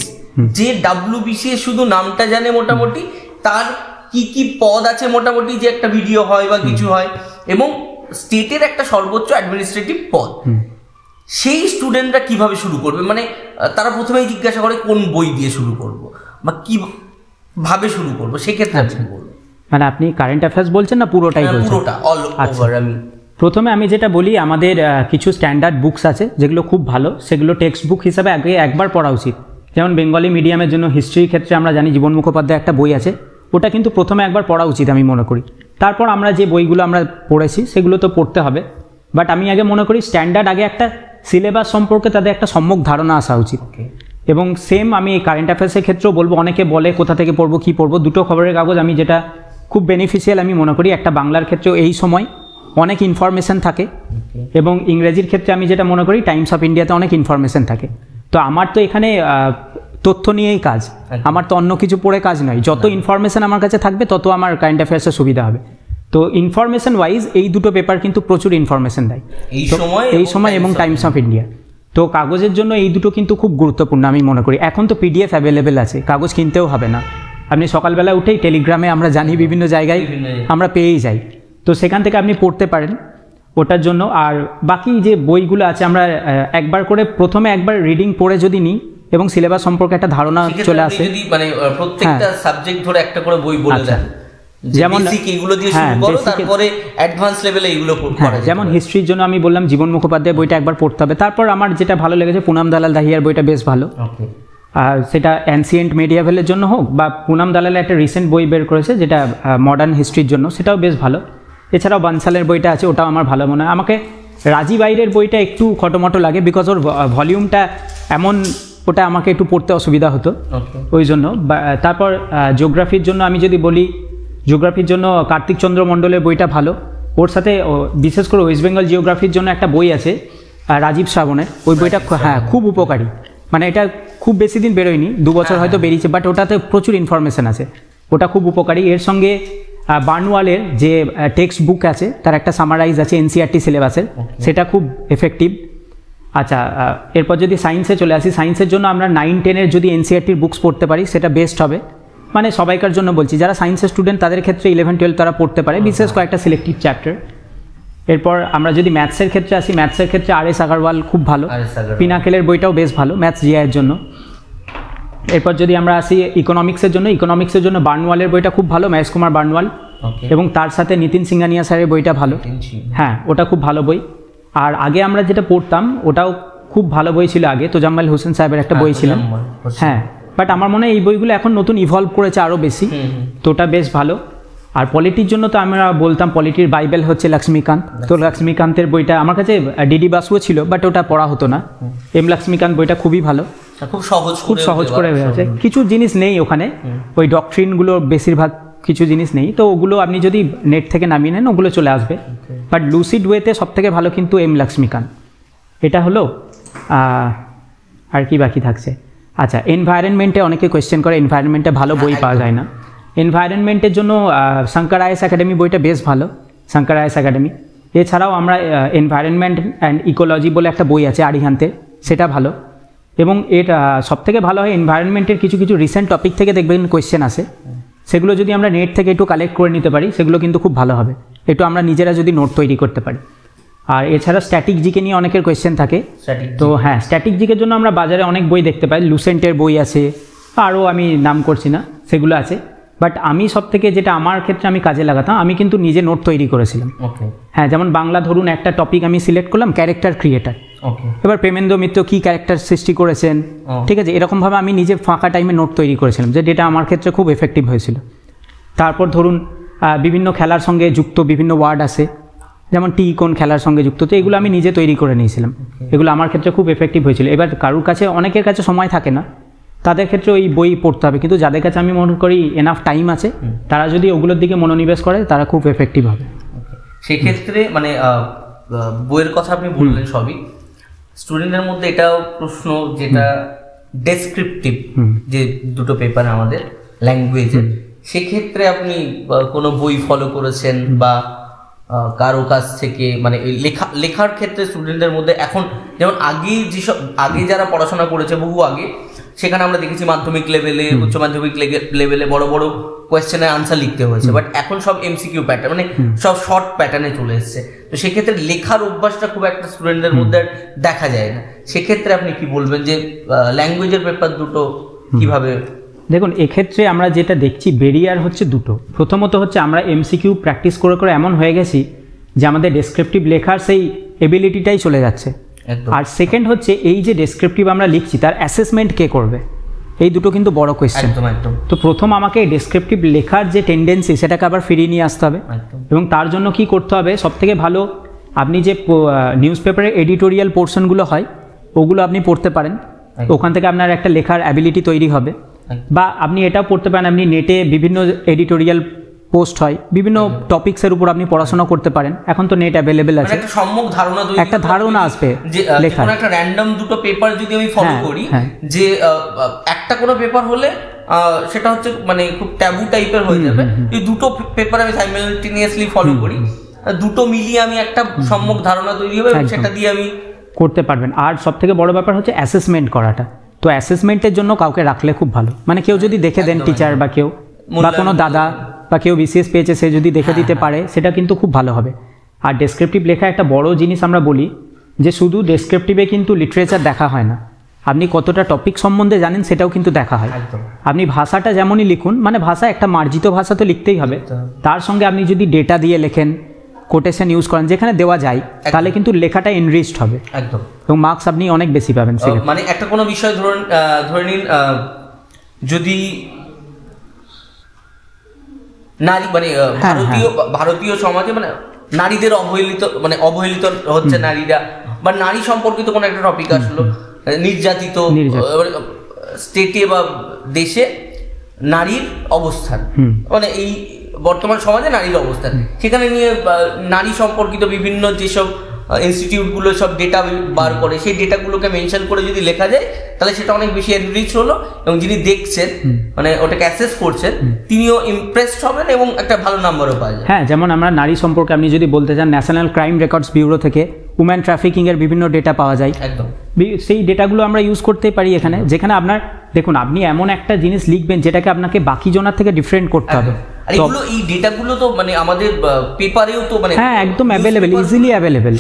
S1: যে WBCS শুধু নামটা জানে মোটামুটি, তার কি কি পদ আছে মোটামুটি, যে একটা ভিডিও হয় বা কিছু হয়, এবং স্টেটের একটা সর্বোচ্চ অ্যাডমিনিস্ট্রেটিভ পদ, সেই স্টুডেন্টরা কিভাবে শুরু করবে? মানে তারা প্রথমেই জিজ্ঞাসা করে কোন বই দিয়ে শুরু করব বা কিভাবে শুরু করব, সেক্ষেত্রে আপনি বলুন।
S2: মানে আপনি কারেন্ট অ্যাফেয়ার্স বলছেন না পুরোটাই বলছেন?
S1: পুরোটা, অল ওভার। আমি
S2: প্রথমে আমি যেটা বলি, আমাদের কিছু স্ট্যান্ডার্ড বুকস আছে যেগুলো খুব ভালো, সেগুলো টেক্সট বুক হিসাবে আগে একবার পড়া উচিত। যেমন বেঙ্গলি মিডিয়ামের জন্য হিস্ট্রির ক্ষেত্রে আমরা জানি জীবন মুখোপাধ্যায় একটা বই আছে, ওটা কিন্তু প্রথমে একবার পড়া উচিত আমি মনে করি। তারপর আমরা যে বইগুলো আমরা পড়েছি সেগুলো তো পড়তে হবে, বাট আমি আগে মনে করি স্ট্যান্ডার্ড আগে একটা সিলেবাস সম্পর্কে তাদের একটা সম্যক ধারণা আসা উচিত। এবং সেম আমি কারেন্ট অ্যাফেয়ার্সের ক্ষেত্রেও বলবো, অনেকে বলে কোথা থেকে পড়বো, কী পড়বো, দুটো খবরের কাগজ আমি যেটা খুব বেনিফিশিয়াল আমি মনে করি, একটা বাংলার ক্ষেত্রেও এই সময় অনেক ইনফরমেশন থাকে, এবং ইংরেজির ক্ষেত্রে আমি যেটা মনে করি টাইমস অফ ইন্ডিয়াতে অনেক ইনফরমেশন থাকে। তো আমার তো এখানে তথ্য নিয়েই কাজ, আমার তো অন্য কিছু পড়ে কাজ নয়। যত ইনফরমেশন আমার কাছে থাকবে তত আমার কারেন্ট অ্যাফেয়ার্সের সুবিধা হবে। তো ইনফরমেশন ওয়াইজ এই দুটো পেপার কিন্তু প্রচুর ইনফরমেশন দেয় এই সময়, এবং টাইমস অফ ইন্ডিয়া। তো কাগজের জন্য এই দুটো কিন্তু খুব গুরুত্বপূর্ণ আমি মনে করি। এখন তো PDF অ্যাভেলেবেল আছে, কাগজ কিনতেও হবে না, আপনি সকালবেলা উঠেই টেলিগ্রামে আমরা জানি বিভিন্ন জায়গায় আমরা পেয়েই যাই, তো সেখান থেকে আপনি পড়তে পারেন ওটার জন্য। আর বাকি যে বইগুলো আছে আমরা একবার করে প্রথমে একবার রিডিং পড়ে যদি নিই এবং সিলেবাস সম্পর্কে একটা ধারণা চলে আসে,
S1: মানে প্রত্যেকটা সাবজেক্ট ধরে একটা করে বই বলে দেন, যেমন এগুলো দিয়ে শুরু করো, তারপরে অ্যাডভান্স লেভেলে এগুলো করা যায়।
S2: যেমন হিস্ট্রির জন্য আমি বললাম জীবন মুখোপাধ্যায়ের বইটা একবার পড়তে হবে। তারপর আমার যেটা ভালো লেগেছে পুনাম দালাল দাহিয়ার বইটা বেশ ভালো, আর সেটা অ্যানসিয়েন্ট মেডিয়াভেলের জন্য হোক বা পুনাম দালালের একটা রিসেন্ট বই বের করেছে যেটা মডার্ন হিস্ট্রির জন্য, সেটাও বেশ ভালো। এছাড়াও বানসালের বইটা আছে, ওটাও আমার ভালো মনে হয়। আমাকে রাজীব আইরের বইটা একটু খটোমটো লাগে, বিকজ ওর ভলিউমটা এমন, ওটা আমাকে একটু পড়তে অসুবিধা হতো ওই জন্য। তারপর জিওগ্রাফির জন্য আমি যদি বলি, জিওগ্রাফির জন্য কার্তিক চন্দ্র মণ্ডলের বইটা ভালো। ওর সাথে বিশেষ করে ওয়েস্ট বেঙ্গল জিওগ্রাফির জন্য একটা বই আছে রাজীব শ্রাবণের, ওই বইটা হ্যাঁ খুব উপকারী। মানে এটা খুব বেশি দিন বেরোয়নি, 2 বছর হয়তো বেরিয়েছে, বাট ওটাতে প্রচুর ইনফরমেশন আছে, ওটা খুব উপকারী। এর সঙ্গে বার্নওয়ালের যে টেক্সট বুক আছে তার একটা সামারাইজ আছে এনসিইআরটি সিলেবাসের, সেটা খুব এফেক্টিভ। আচ্ছা, এরপর যদি সায়েন্সে চলে আসি, সায়েন্সের জন্য আমরা 9-10-এর যদি এনসিইআরটির বুকস পড়তে পারি সেটা বেস্ট হবে। মানে সবাইকার জন্য বলছি, যারা সায়েন্সের স্টুডেন্ট তাদের ক্ষেত্রে 11-12 তারা পড়তে পারে, বিশেষ কয়েকটা সিলেক্টিভ চ্যাপ্টার। এরপর আমরা যদি ম্যাথসের ক্ষেত্রে আসি, ম্যাথসের ক্ষেত্রে আর.এস. আগারওয়াল খুব ভালো, পিনাকেলের বইটাও বেশ ভালো ম্যাথস জিআইয়ের জন্য। এরপর যদি আমরা আসি ইকোনমিক্সের জন্য বার্নওয়ালের বইটা খুব ভালো, মহেশ কুমার বার্নওয়াল, এবং তার সাথে নিতিন সিংহানিয়া স্যারের বইটা ভালো, হ্যাঁ ওটা খুব ভালো বই। আর আগে আমরা যেটা পড়তাম ওটাও খুব ভালো বই ছিল আগে, তোজাম্মেল হোসেন সাহেবের একটা বই ছিল, হ্যাঁ, বাট আমার মনে হয় এই বইগুলো এখন নতুন ইভলভ করেছে আরও বেশি, তো ওটা বেশ ভালো। আর পলিটির জন্য তো আমরা বলতাম পলিটির বাইবেল হচ্ছে লক্ষ্মীকান্ত, তো লক্ষ্মীকান্তের বইটা আমার কাছে ডিডি বাসুও ছিল, বাট ওটা পড়া হতো না। এম লক্ষ্মীকান্ত বইটা খুবই ভালো, খুব সহজ করে হয়েছে, কিছু জিনিস নেই ওখানে, ওই ডকট্রিনগুলো বেশিরভাগ কিছু জিনিস নেই, তো ওগুলো আপনি যদি নেট থেকে নামিয়ে নেন ওগুলো চলে আসবে, বাট লুসিড ওয়েতে সব থেকে ভালো কিন্তু এম লক্ষ্মীকান্ত। এটা হলো, আর কি বাকি থাকছে? আচ্ছা, এনভায়রনমেন্টে অনেকে কোয়েশ্চেন করে, এনভায়রনমেন্টে ভালো বই পাওয়া যায় না। এনভায়রনমেন্টের জন্য শঙ্কর আইএস একাডেমি বইটা বেশ ভালো, শঙ্কর আইএস একাডেমি। এছাড়াও আমরা এনভায়রনমেন্ট অ্যান্ড ইকোলজি বলে একটা বই আছে আরিহান্তে, সেটা ভালো। এবং এটা সবথেকে ভালো হয় এনভায়রনমেন্টের কিছু রিসেন্ট টপিক থেকে দেখবেন কোয়েশ্চেন আসে, সেগুলো যদি আমরা নেট থেকে একটু কালেক্ট করে নিতে পারি সেগুলো কিন্তু খুব ভালো হবে, একটু আমরা নিজেরা যদি নোট তৈরি করতে পারি। আর এছাড়া স্ট্যাটিক জিকে নিয়ে অনেকের কোয়েশ্চেন থাকে, তো হ্যাঁ স্ট্যাটিক জিকের জন্য আমরা বাজারে অনেক বই দেখতে পাই, লুসেন্টের বই আছে, আরও আমি নাম করছি না, সেগুলো আছে। বাট আমি সব থেকে যেটা আমার ক্ষেত্রে আমি কাজে লাগাতাম, আমি কিন্তু নিজে নোট তৈরি করেছিলাম। হ্যাঁ, যেমন বাংলা ধরুন একটা টপিক আমি সিলেক্ট করলাম, ক্যারেক্টার ক্রিয়েটার, এবার প্রেমেন্দ্র মিত্র কী ক্যারেক্টার সৃষ্টি করেছেন, ঠিক আছে, এরকমভাবে আমি নিজে ফাঁকা টাইমে নোট তৈরি করেছিলাম, যেটা আমার ক্ষেত্রে খুব এফেক্টিভ হয়েছিল। তারপর ধরুন বিভিন্ন খেলার সঙ্গে যুক্ত বিভিন্ন ওয়ার্ড আছে, যেমন টি কোন খেলার সঙ্গে যুক্ত, তো এগুলো আমি নিজে তৈরি করে নিয়েছিলাম, এগুলো আমার ক্ষেত্রে খুব এফেক্টিভ হয়েছিল। এবার কারোর কাছে, অনেকের কাছে সময় থাকে না, তাদের ক্ষেত্রে ওই বই পড়তে হবে, কিন্তু যাদের কাছে আমি মনে করি এনাফ টাইম আছে, তারা যদি ওগুলোর দিকে মনোনিবেশ করে তারা খুব এফেক্টিভ হবে।
S1: সেক্ষেত্রে মানে বইয়ের কথা আপনি বললেন সবই, স্টুডেন্টের মধ্যে এটাও প্রশ্ন যেটা ডেসক্রিপটিভ যে দুটো পেপার আমাদের ল্যাঙ্গুয়েজের, সেক্ষেত্রে আপনি কোনো বই ফলো করেছেন বা কারো কাছ থেকে, মানে লেখার ক্ষেত্রে স্টুডেন্টদের মধ্যে এখন, যেমন আগে যারা পড়াশোনা করেছে বহু আগে, সেখানে আমরা দেখেছি মাধ্যমিক লেভেলে, উচ্চ মাধ্যমিক লেভেলে বড় বড় কোয়েশ্চেনের আনসার লিখতে হয়েছে, বাট এখন সব এমসিকিউ প্যাটার্ন, মানে সব শর্ট প্যাটার্নে চলে এসছে, তো সেক্ষেত্রে লেখার অভ্যাসটা খুব একটা স্টুডেন্টদের মধ্যে দেখা যায় না। সেক্ষেত্রে আপনি কি বলবেন যে ল্যাঙ্গুয়েজের পেপার দুটো কিভাবে?
S2: দেখুন, এক্ষেত্রে আমরা যেটা দেখছি ব্যারিয়ার হচ্ছে দুটো। প্রথমত হচ্ছে আমরা এমসিকিউ প্র্যাকটিস করে করে এমন হয়ে গেছি যে আমাদের ডেসক্রিপটিভ লেখার সেই এবিলিটিটাই চলে যাচ্ছে। আর সেকেন্ড হচ্ছে এই যে ডেসক্রিপটিভ আমরা লিখছি তার অ্যাসেসমেন্ট কে করবে, এই দুটো কিন্তু বড় কোয়েশ্চেন। তো প্রথম আমাকে ডেসক্রিপটিভ লেখার যে টেন্ডেন্সি সেটাকে আবার ফিরিয়ে নিয়ে আসতে হবে, এবং তার জন্য কি করতে হবে, সবথেকে ভালো আপনি যে নিউজ পেপারের এডিটোরিয়াল পোর্শনগুলো হয় ওগুলো আপনি পড়তে পারেন, ওখান থেকে আপনার একটা লেখার অ্যাবিলিটি তৈরি হবে। বা আপনি এটাও পড়তে পারেন, আপনি নেটে বিভিন্ন এডিটোরিয়াল পোস্ট হয়, বিভিন্ন টপিক্সের উপর আপনি পড়াশোনা করতে পারেন, এখন তো নেট অ্যাভেলেবেল আছে,
S1: একটা সম্যক ধারণা,
S2: একটা ধারণা আসবে
S1: লেখা। একটা র্যান্ডম দুটো পেপার যদি আমি ফলো করি, যে একটা কোনো পেপার হলে সেটা হচ্ছে মানে খুব ট্যাবু টাইপের হয়ে যাবে, এই দুটো পেপার আমি সাইমালটেনিয়াসলি ফলো করি, দুটো মিলিয়ে আমি একটা সম্যক ধারণা তৈরি হবে, সেটা দিয়ে আমি
S2: করতে পারবেন। আর সব থেকে বড় ব্যাপার হচ্ছে অ্যাসেসমেন্ট করাটা, তো অ্যাসেসমেন্টের জন্য কাউকে রাখলে খুব ভালো, মানে কেউ যদি দেখে দেন, টিচার বা কেউ বা কোনো দাদা বা কেউ বিসিএস পেয়েছে সে যদি দেখে দিতে পারে, সেটা কিন্তু খুব ভালো হবে। আর ডেসক্রিপটিভ লেখা একটা বড় জিনিস আমরা বলি যে শুধু ডেসক্রিপটিভে কিন্তু লিটারেচার দেখা হয় না, আপনি কতটা টপিক সম্বন্ধে জানেন সেটাও কিন্তু দেখা হয়। আপনি ভাষাটা যেমনই লিখুন, মানে ভাষা একটা মার্জিত ভাষা তো লিখতেই হবে, তার সঙ্গে আপনি যদি ডেটা দিয়ে লেখেন, কোটেশন ইউজ করেন যেখানে দেওয়া যায়, তাহলে কিন্তু লেখাটা এনরিচড হবে
S1: একদম,
S2: এবং মার্কস আপনি অনেক বেশি পাবেন।
S1: মানে একটা কোনো বিষয় ধরে নিন, যদি নারী মানে ভারতীয় সমাজে মানে নারীদের অবহেলিত হচ্ছে নারীরা, বা নারী সম্পর্কিত কোনো একটা টপিক আসলো, নির্যাতিত স্টেটে বা দেশে নারীর অবস্থান, মানে এই বর্তমান সমাজে নারীর অবস্থান, সেখানে নিয়ে নারী সম্পর্কিত বিভিন্ন যেসব ইনস্টিটিউটগুলো সব ডেটা বার করে, সেই ডেটাগুলোকে মেনশন করে যদি লেখা যায়, তাহলে সেটা অনেক বেশি এনরিচ হলো, এবং যিনি দেখছেন মানে ওটাকে অ্যাসেস করছেন, তিনিও ইমপ্রেসড হবেন এবং একটা ভালো নাম্বারও পাওয়া যায়।
S2: হ্যাঁ, যেমন আমরা নারী সম্পর্কে আপনি যদি বলতে চান, ন্যাশনাল ক্রাইম রেকর্ডস ব্যুরো থেকে উম্যান ট্রাফিকিংয়ের বিভিন্ন ডেটা পাওয়া যায়।
S1: একদম,
S2: সেই ডেটাগুলো আমরা ইউজ করতেই পারি এখানে, যেখানে আপনার দেখুন আপনি এমন একটা জিনিস লিখবেন যেটাকে আপনাকে বাকি জনের থেকে ডিফারেন্ট করতে হবে।
S1: এগুলো এই ডেটাগুলো তো মানে আমাদের পেপারেও তো মানে
S2: হ্যাঁ একদম অ্যাভেলেবেল, ইজিলি অ্যাভেলেবেল,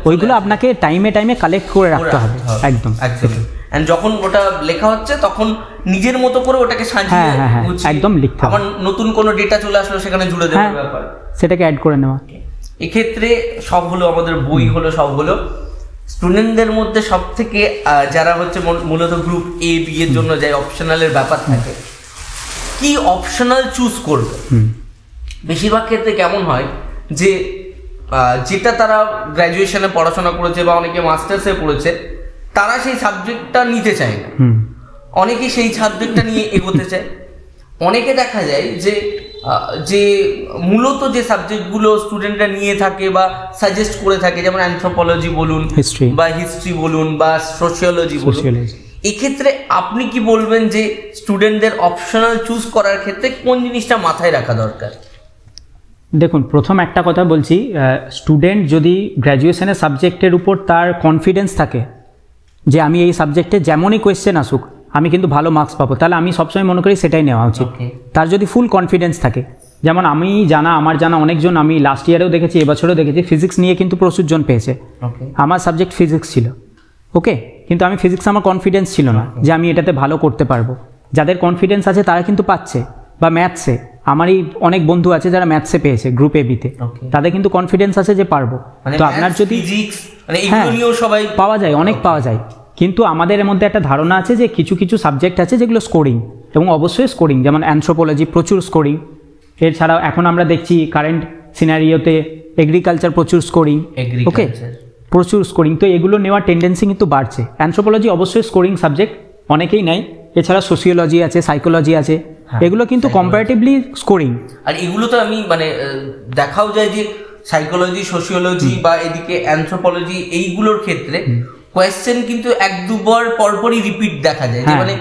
S2: ওইগুলো আপনাকে টাইমে কালেক্ট করে রাখতে হবে। একদম
S1: এন্ড যখন ওটা লেখা হচ্ছে তখন নিজের মতো করে ওটাকে সাজিয়ে
S2: একদম লিখতে হবে।
S1: আমার নতুন কোনো ডেটা চলে আসলো সেখানে জুড়ে দেওয়ার ব্যাপার,
S2: সেটাকে অ্যাড করে নেওয়া।
S1: এক্ষেত্রে সব হলো, আমাদের বই হলো, সব হলো। স্টুডেন্টদের মধ্যে সব থেকে যারা হচ্ছে মূলত গ্রুপ এ বি এর জন্য যায়, অপশনালের ব্যাপার থাকে, কি অপশনাল চুজ করবে? বেশিরভাগ ক্ষেত্রে কেমন হয় যে যেটা তারা গ্র্যাজুয়েশনে পড়াশোনা করেছে বা অনেকে মাস্টার্সে পড়েছে, তারা সেই সাবজেক্টটা নিতে চায় না, অনেকে সেই সাবজেক্টটা নিয়ে এগোতে চায়। অনেকে দেখা যায় যে মূলত যে সাবজেক্টগুলো স্টুডেন্টরা নিয়ে থাকে বা সাজেস্ট করে থাকে, যেমন অ্যানথ্রোপোলজি বলুন বা হিস্ট্রি বলুন বা সোশিওলজি বলুন, এক্ষেত্রে আপনি কি বলবেন যে স্টুডেন্টদের অপশনাল চুজ করার ক্ষেত্রে কোন জিনিসটা মাথায় রাখা দরকার?
S2: দেখুন, প্রথম একটা কথা বলছি, স্টুডেন্ট যদি গ্র্যাজুয়েশনের সাবজেক্টের উপর তার কনফিডেন্স থাকে যে আমি এই সাবজেক্টে যেমনই কোয়েশ্চেন আসুক আমি কিন্তু ভালো মার্কস পাবো, তাহলে আমি সবসময় মনে করি সেটাই নেওয়া উচিত। তার যদি ফুল কনফিডেন্স থাকে, যেমন আমার জানা অনেকজন, আমি লাস্ট ইয়ারেও দেখেছি, এবছরেও দেখেছি, ফিজিক্স নিয়ে কিন্তু প্রচুর জন পেয়েছে। আমার সাবজেক্ট ফিজিক্স ছিল, ওকে, কিন্তু আমি ফিজিক্স আমার কনফিডেন্স ছিল না যে আমি এটাতে ভালো করতে পারবো। যাদের কনফিডেন্স আছে তারা কিন্তু পাচ্ছে, বা ম্যাথসে আমারই অনেক বন্ধু আছে যারা ম্যাথসে পেয়েছে গ্রুপ এ বিতে, তাদের কিন্তু কনফিডেন্স আছে যে পারবো। তো আপনার যদি পাওয়া যায়, অনেক পাওয়া যায়, কিন্তু আমাদের এর মধ্যে একটা ধারণা আছে যে কিছু কিছু সাবজেক্ট আছে যেগুলো স্কোরিং, এবং অবশ্যই স্কোরিং, যেমন অ্যানথ্রোপোলজি প্রচুর স্কোরিং। এছাড়াও এখন আমরা দেখছি কারেন্ট সিনারিওতে এগ্রিকালচার প্রচুর স্কোরিং, ওকে, প্রচুর স্কোরিং। তো এগুলো নেওয়ার টেন্ডেন্সি কিন্তু বাড়ছে। অ্যানথ্রোপোলজি অবশ্যই স্কোরিং সাবজেক্ট, অনেকেই নেয়। এছাড়া সোশিওলজি আছে, সাইকোলজি আছে, এগুলো কিন্তু কম্পারেটিভলি স্কোরিং।
S1: আর এগুলো তো আমি মানে দেখাও যায় যে সাইকোলজি, সোশিওলজি বা এদিকে অ্যানথ্রোপোলজি, এইগুলোর ক্ষেত্রে কোয়েশ্চেন কিন্তু এক দুবার পরপরই রিপিট দেখা যায়, যে মানে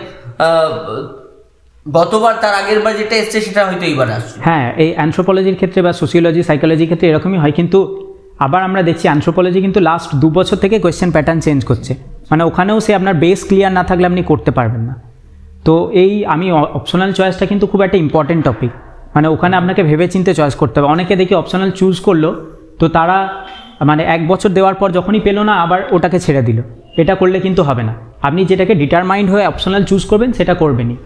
S1: গতবার তার আগের বার যেটা এসছে সেটা হয়তো এইবার আসছে।
S2: হ্যাঁ, এই অ্যানথ্রোপোলজির ক্ষেত্রে বা সোশিওলজি, সাইকোলজির ক্ষেত্রে এরকমই হয়, কিন্তু আবার আমরা দেখছি অ্যানথ্রোপোলজি কিন্তু লাস্ট 2 বছর থেকে কোয়েশ্চেন প্যাটার্ন চেঞ্জ করছে, মানে ওখানেও সে আপনার বেস ক্লিয়ার না থাকলে আপনি করতে পারবেন না। তো আমি অপশনাল চয়েসটা কিন্তু খুব একটা ইম্পর্টেন্ট টপিক, মানে ওখানে আপনাকে ভেবে চিন্তে চয়েস করতে হবে। অনেকে দেখি অপশনাল চুজ করলো, তো তারা মানে 1 বছর দেওয়ার পর যখনই পেলো না আবার ওটাকে ছেড়ে দিল। এটা করলে কিন্তু হবে না। আপনি যেটাকে ডিটারমাইন্ড হয়ে অপশনাল চুজ করবেন সেটা করবেনই।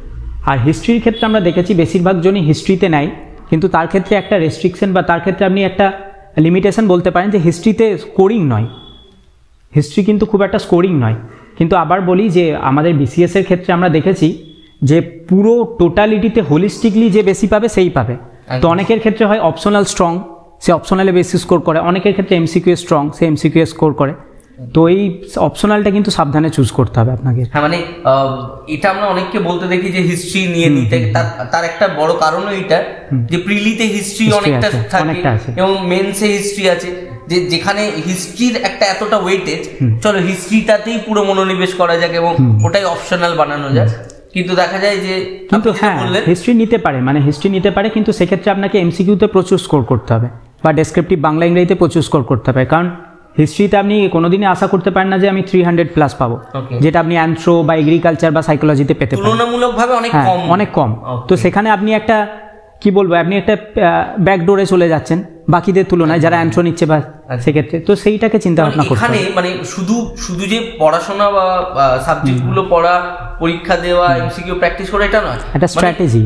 S2: আর হিস্ট্রির ক্ষেত্রে আমরা দেখেছি বেশিরভাগ জনই হিস্ট্রিতে নেয়, কিন্তু তার ক্ষেত্রে একটা রেস্ট্রিকশন বা তার ক্ষেত্রে আপনি একটা লিমিটেশন বলতে পারেন যে হিস্ট্রিতে স্কোরিং নয়, হিস্ট্রি কিন্তু খুব একটা স্কোরিং নয়। কিন্তু আবার বলি যে আমাদের বিসিএসের ক্ষেত্রে আমরা দেখেছি যে পুরো টোটালিটিতে হোলিস্টিকলি যে বেশি পাবে সেই পাবে। তো অনেকের ক্ষেত্রে হয় অপশনাল স্ট্রং, সে অপশনালে বেশি স্কোর করে, অনেকের ক্ষেত্রে এমসিকিউ স্ট্রং, সে এমসিকিউ স্কোর করে। তো এই অপশনালটা কিন্তু সাবধানে চুজ করতে হবে আপনাকে।
S1: হ্যাঁ, মানে এটা আমরা অনেককে বলতে দেখি যে হিস্ট্রি নিয়ে নিতে, তার একটা বড় কারণও এটা যে প্রিলিতে হিস্ট্রি অনেকটা থাকে এবং মেন্সে হিস্ট্রি আছে, যে যেখানে হিস্ট্রির একটা এতটা ওয়েটেজ, চলো হিস্ট্রিটাতেই পুরো মনোনিবেশ করা যাক এবং ওটাই অপশনাল বানানো যায়। কিন্তু দেখা যায় যে
S2: কিন্তু হ্যাঁ, হিস্ট্রি নিতে পারে, মানে হিস্ট্রি নিতে পারে, কিন্তু সেক্ষেত্রে আপনাকে এমসিকিউতে প্রচুর স্কোর করতে হবে বা ডেসক্রিপটিভ বাংলা ইংরেজিতে প্রচুর স্কোর করতে হবে। কারণ হিস্ট্রিতে আপনি কোনোদিনই আশা করতে পারেন না যে আমি 300+ পাবো, যেটা আপনি অ্যানথ্রো বা এগ্রিকালচার বা সাইকোলজিতে পেতে পারেন,
S1: তুলনামূলকভাবে অনেক কম।
S2: তো সেখানে আপনি একটা কি বলবো, আপনি একটা ব্যাকডোরে চলে যাচ্ছেন, বাকিদের তুলনায় যারা অ্যান্ট্রো নিচ্ছে বা সেক্ষেত্রে, তো সেইটাকে চিন্তা ভাবনা করতে
S1: এখানে মানে শুধু যে পড়াশোনা বা সাবজেক্টগুলো পড়া, পরীক্ষা দেওয়া, এমসিকিউ প্র্যাকটিস করা, এটা নয়,
S2: একটা স্ট্র্যাটেজি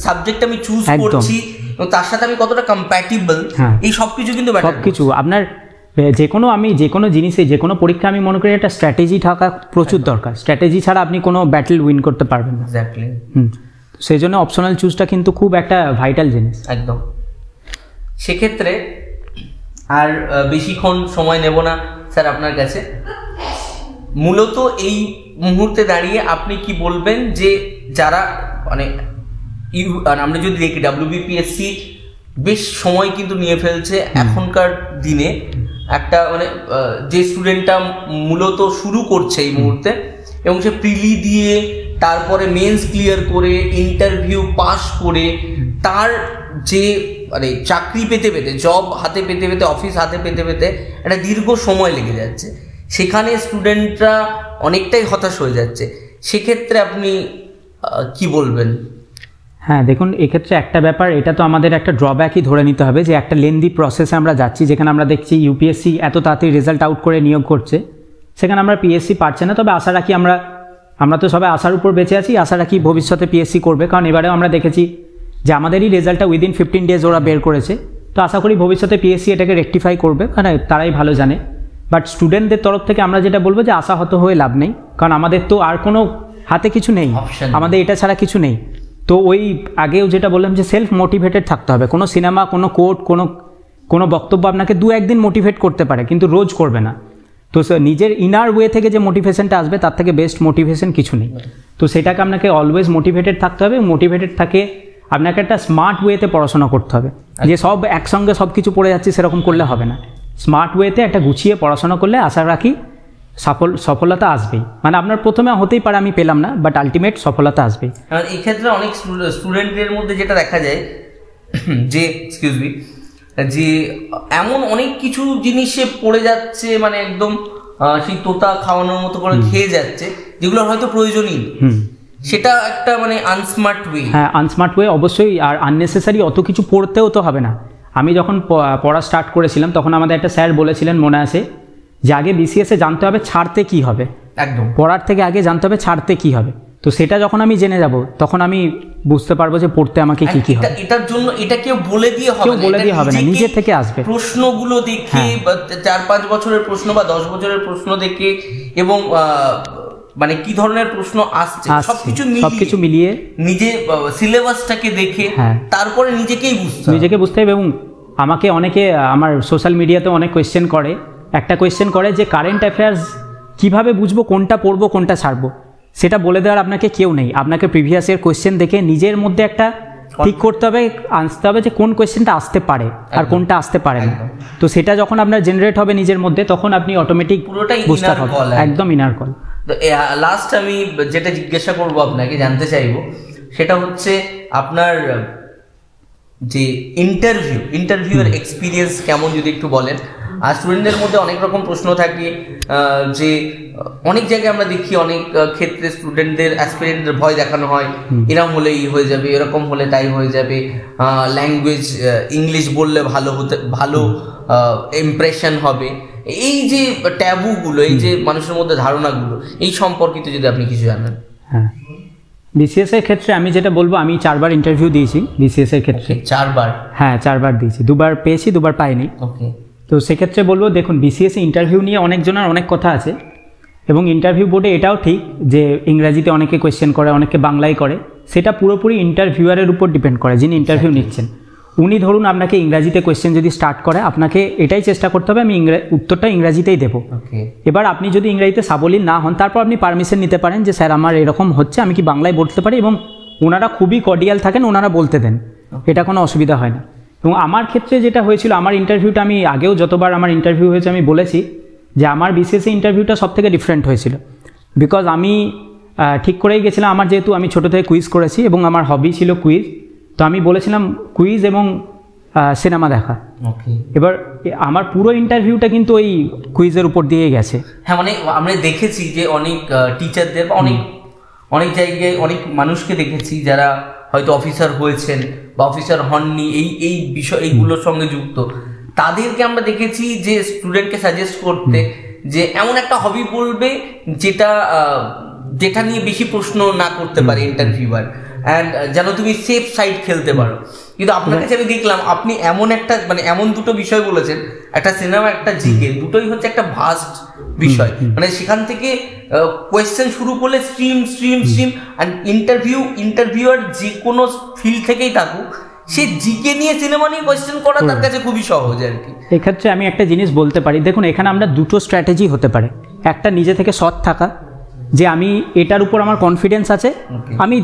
S1: সাবজেক্ট আমি চুজ করছি এবং তার সাথে আমি কতটা কম্প্যাটিবল, এই সবকিছু কিন্তু
S2: সবকিছু আপনার যে কোনো জিনিসে, যে কোনো পরীক্ষা আমি মনে করি একটা স্ট্র্যাটেজি থাকা প্রচুর দরকার। স্ট্র্যাটেজি ছাড়া আপনি কোনো ব্যাটল উইন করতে পারবেন না।
S1: এক্স্যাক্টলি।
S2: সেই জন্য অপশনাল চুজটা কিন্তু খুব একটা ভাইটাল জিনিস।
S1: একদম। সেক্ষেত্রে আর বেশিক্ষণ সময় নেব না স্যার আপনার কাছে। মূলত এই মুহূর্তে দাঁড়িয়ে আপনি কি বলবেন যে যারা মানে আমরা যদি দেখি WBPSC বেশ সময় কিন্তু নিয়ে ফেলছে এখনকার দিনে, একটা মানে যে স্টুডেন্টটা মূলত শুরু করছে এই মুহূর্তে এবং সে প্রিলি দিয়ে তারপরে মেন্স ক্লিয়ার করে ইন্টারভিউ পাস করে তার যে মানে চাকরি পেতে পেতে, জব হাতে পেতে পেতে, অফিস হাতে পেতে পেতে একটা দীর্ঘ সময় লেগে যাচ্ছে, সেখানে স্টুডেন্টরা অনেকটাই হতাশ হয়ে যাচ্ছে, সেক্ষেত্রে আপনি কি বলবেন?
S2: হ্যাঁ দেখুন, এক্ষেত্রে একটা ব্যাপার, এটা তো আমাদের একটা ড্রব্যাকই ধরে নিতে হবে যে একটা লেন্দি প্রসেসে আমরা যাচ্ছি, যেখানে আমরা দেখছি ইউপিএসসি এত তাড়াতাড়ি রেজাল্ট আউট করে নিয়োগ করছে, সেখানে আমরা পিএসসি পারছে না। তবে আশা রাখি আমরা তো সবাই আশার উপর বেঁচে আছি, আশা রাখি ভবিষ্যতে পিএসসি করবে, কারণ এবারেও আমরা দেখেছি যে আমাদেরই রেজাল্টটা উইদিন 15 ডেজ ওরা বের করেছে। তো আশা করি ভবিষ্যতে পিএসসি এটাকে রেকটিফাই করবে, মানে তারাই ভালো জানে। বাট স্টুডেন্টদের তরফ থেকে আমরা যেটা বলবো যে আশাহত হয়ে লাভ নেই, কারণ আমাদের তো আর কোনো হাতে কিছু নেই, আমাদের এটা ছাড়া কিছু নেই। তো ওই আগেও যেটা বললাম যে সেলফ মোটিভেটেড থাকতে হবে। কোনো সিনেমা, কোনো কোট, কোনো বক্তব্য আপনাকে 2-1 দিন মোটিভেট করতে পারে, কিন্তু রোজ করবে না। তো নিজের ইনার ওয়ে থেকে যে মোটিভেশনটা আসবে তার থেকে বেস্ট মোটিভেশন কিছু নেই। তো সেটাকে আপনাকে অলওয়েজ মোটিভেটেড থাকতে হবে। মোটিভেটেড থাকে আপনাকে একটা স্মার্ট ওয়েতে পড়াশোনা করতে হবে, যে সব একসঙ্গে সব কিছু পড়ে যাচ্ছি সেরকম করলে হবে না। স্মার্ট ওয়েতে একটা গুছিয়ে পড়াশোনা করলে আশা রাখি সফলতা আসবেই। মানে আপনার প্রথমে হতেই পারে আমি পেলাম না, বাট আলটিমেট সফলতা আসবেই।
S1: এই ক্ষেত্রে অনেক স্টুডেন্টদের মধ্যে যেটা দেখা যায় যে যে এমন অনেক কিছু জিনিসে পড়ে যাচ্ছে, মানে একদম সেই তোতা খাওয়ানোর মতো করে খেয়ে যাচ্ছে, যেগুলো হয়তো প্রয়োজনই, সেটা একটা মানে আনস্মার্ট ওয়ে।
S2: হ্যাঁ, আনস্মার্ট ওয়ে অবশ্যই। আর আননেসেসারি অত কিছু পড়তেও তো হবে না। আমি যখন পড়া স্টার্ট করেছিলাম তখন আমাদের একটা স্যার বলেছিলেন, মনে আছে, যে আগে বিসিএসে জানতে হবে ছাড়তে কি হবে।
S1: একদম,
S2: পড়ার থেকে আগে জানতে হবে ছাড়তে কি হবে। তো সেটা যখন আমি জেনে যাব তখন আমি বুঝতে পারবো যে পড়তে আমাকে কি কি হবে।
S1: এটার জন্য এটা কেউ বলে দিয়ে হবে না,
S2: নিজে থেকে আসবে।
S1: প্রশ্নগুলো দেখে 4-5 বছরের প্রশ্ন বা 10 বছরের প্রশ্ন দেখে এবং মানে কি ধরনের প্রশ্ন আসছে সবকিছু মিলিয়ে নিজে সিলেবাসটাকে দেখে তারপরে নিজেকে বুঝতে হবে।
S2: এবং আমাকে অনেকে আমার সোশ্যাল মিডিয়াতে অনেক কোয়েশ্চেন করে, একটা কোয়েশ্চেন করে যে কারেন্ট অ্যাফেয়ার্স কীভাবে বুঝবো, কোনটা পড়বো কোনটা ছাড়বো, সেটা বলে দেওয়ার আপনাকে কেউ নেই। আপনাকে প্রিভিয়াস ইয়ার কোয়েশ্চেন দেখে নিজের মধ্যে একটা ঠিক করতে হবে, আসতে হবে যে কোন কোয়েশ্চেনটা আসতে পারে আর কোনটা আসতে পারে না। তো সেটা যখন আপনার জেনারেট হবে নিজের মধ্যে, তখন আপনি অটোমেটিক
S1: পুরোটাই
S2: বুঝতে পারবেন, একদম ইনার কল।
S1: তো লাস্ট আমি যেটা জিজ্ঞাসা করবো আপনাকে, জানতে চাইবো, সেটা হচ্ছে আপনার যে ইন্টারভিউয়ের এক্সপিরিয়েন্স কেমন, যদি একটু বলেন। আর স্টুডেন্টদের মধ্যে অনেক রকম প্রশ্ন থাকে, যে অনেক জায়গায় আমরা দেখি অনেক ক্ষেত্রে স্টুডেন্টদের অ্যাসপিরেন্টদের ভয় দেখানো হয়, এরকম হলে এই হয়ে যাবে, এরকম হলে তাই হয়ে যাবে, ল্যাঙ্গুয়েজ ইংলিশ বললে ভালো ইমপ্রেশন হবে। এই যে ট্যাবুগুলো, এই যে মানুষের মধ্যে ধারণাগুলো, এই সম্পর্কিত যদি আপনি কিছু জানেন।
S2: হ্যাঁ, বিসিএস এর ক্ষেত্রে আমি যেটা বলবো, আমি 4বার ইন্টারভিউ দিয়েছি বিসিএস এর ক্ষেত্রে।
S1: 4বার?
S2: হ্যাঁ, 4বার দিয়েছি, 2বার পেয়েছি, 2বার পাইনি।
S1: ওকে।
S2: তো সেক্ষেত্রে বলবো, দেখুন বিসিএস ইন্টারভিউ নিয়ে অনেকজনের অনেক কথা আছে, এবং ইন্টারভিউ বোর্ডে এটাও ঠিক যে ইংরাজিতে অনেকে কোয়েশ্চেন করে, অনেকে বাংলায় করে। সেটা পুরোপুরি ইন্টারভিউয়ারের উপর ডিপেন্ড করে, যিনি ইন্টারভিউ নিচ্ছেন। উনি ধরুন আপনাকে ইংরাজিতে কোয়েশ্চেন যদি স্টার্ট করে, আপনাকে এটাই চেষ্টা করতে হবে আমি উত্তরটা ইংরাজিতেই দেবো। এবার আপনি যদি ইংরাজিতে সাবলীল না হন, তারপর আপনি পারমিশন নিতে পারেন যে স্যার আমার এরকম হচ্ছে, আমি কি বাংলায় বলতে পারি, এবং ওনারা খুবই কর্ডিয়াল থাকেন, ওনারা বলতে দেন, এটা কোনো অসুবিধা হয় না। এবং আমার ক্ষেত্রে যেটা হয়েছিল, আমার ইন্টারভিউটা, আমি আগেও যতবার আমার ইন্টারভিউ হয়েছে আমি বলেছি যে আমার বিসিএসসি ইন্টারভিউটা সব থেকে ডিফারেন্ট হয়েছিল, বিকজ আমি ঠিক করেই গেছিলাম, আমার যেহেতু আমি ছোটো থেকে কুইজ করেছি এবং আমার হবি ছিল কুইজ, তো আমি বলেছিলাম কুইজ এবং সিনেমা দেখা। এবার আমার পুরো ইন্টারভিউটা কিন্তু ওই কুইজের উপর দিয়ে গেছে।
S1: হ্যাঁ, মানে আমরা দেখেছি যে অনেক টিচারদের বা অনেক জায়গায় অনেক মানুষকে দেখেছি যারা হয়তো অফিসার হয়েছেন বা অফিসার হননি, এই বিষয় এইগুলোর সঙ্গে যুক্ত, তাদেরকে আমরা দেখেছি যে স্টুডেন্টকে সাজেস্ট করতে যে এমন একটা হবি বলবে যেটা নিয়ে বেশি প্রশ্ন না করতে পারে ইন্টারভিউয়ার, অ্যান্ড যেন তুমি সেফ সাইড খেলতে পারো। কিন্তু আপনার কাছে আমি দেখলাম আপনি এমন একটা মানে এমন দুটো বিষয় বলেছেন, একটা সিনেমা একটা জিকে, দুটোই হচ্ছে একটা ভাস্ট বিষয়, মানে সেখান থেকে কোয়েশ্চেন শুরু করলে স্ট্রিম অ্যান্ড ইন্টারভিউয়ার যে কোনো ফিল্ড থেকেই থাকুক, সে জিকে নিয়ে সিনেমা নিয়ে কোয়েশ্চেন করা তার কাছে খুবই সহজ আর কি।
S2: এক্ষেত্রে আমি একটা জিনিস বলতে পারি, দেখুন এখানে আমরা দুটো স্ট্র্যাটেজি হতে পারে। একটা নিজে থেকে সৎ থাকা, যে আমি এটার উপর আমার কনফিডেন্স আছে, আমি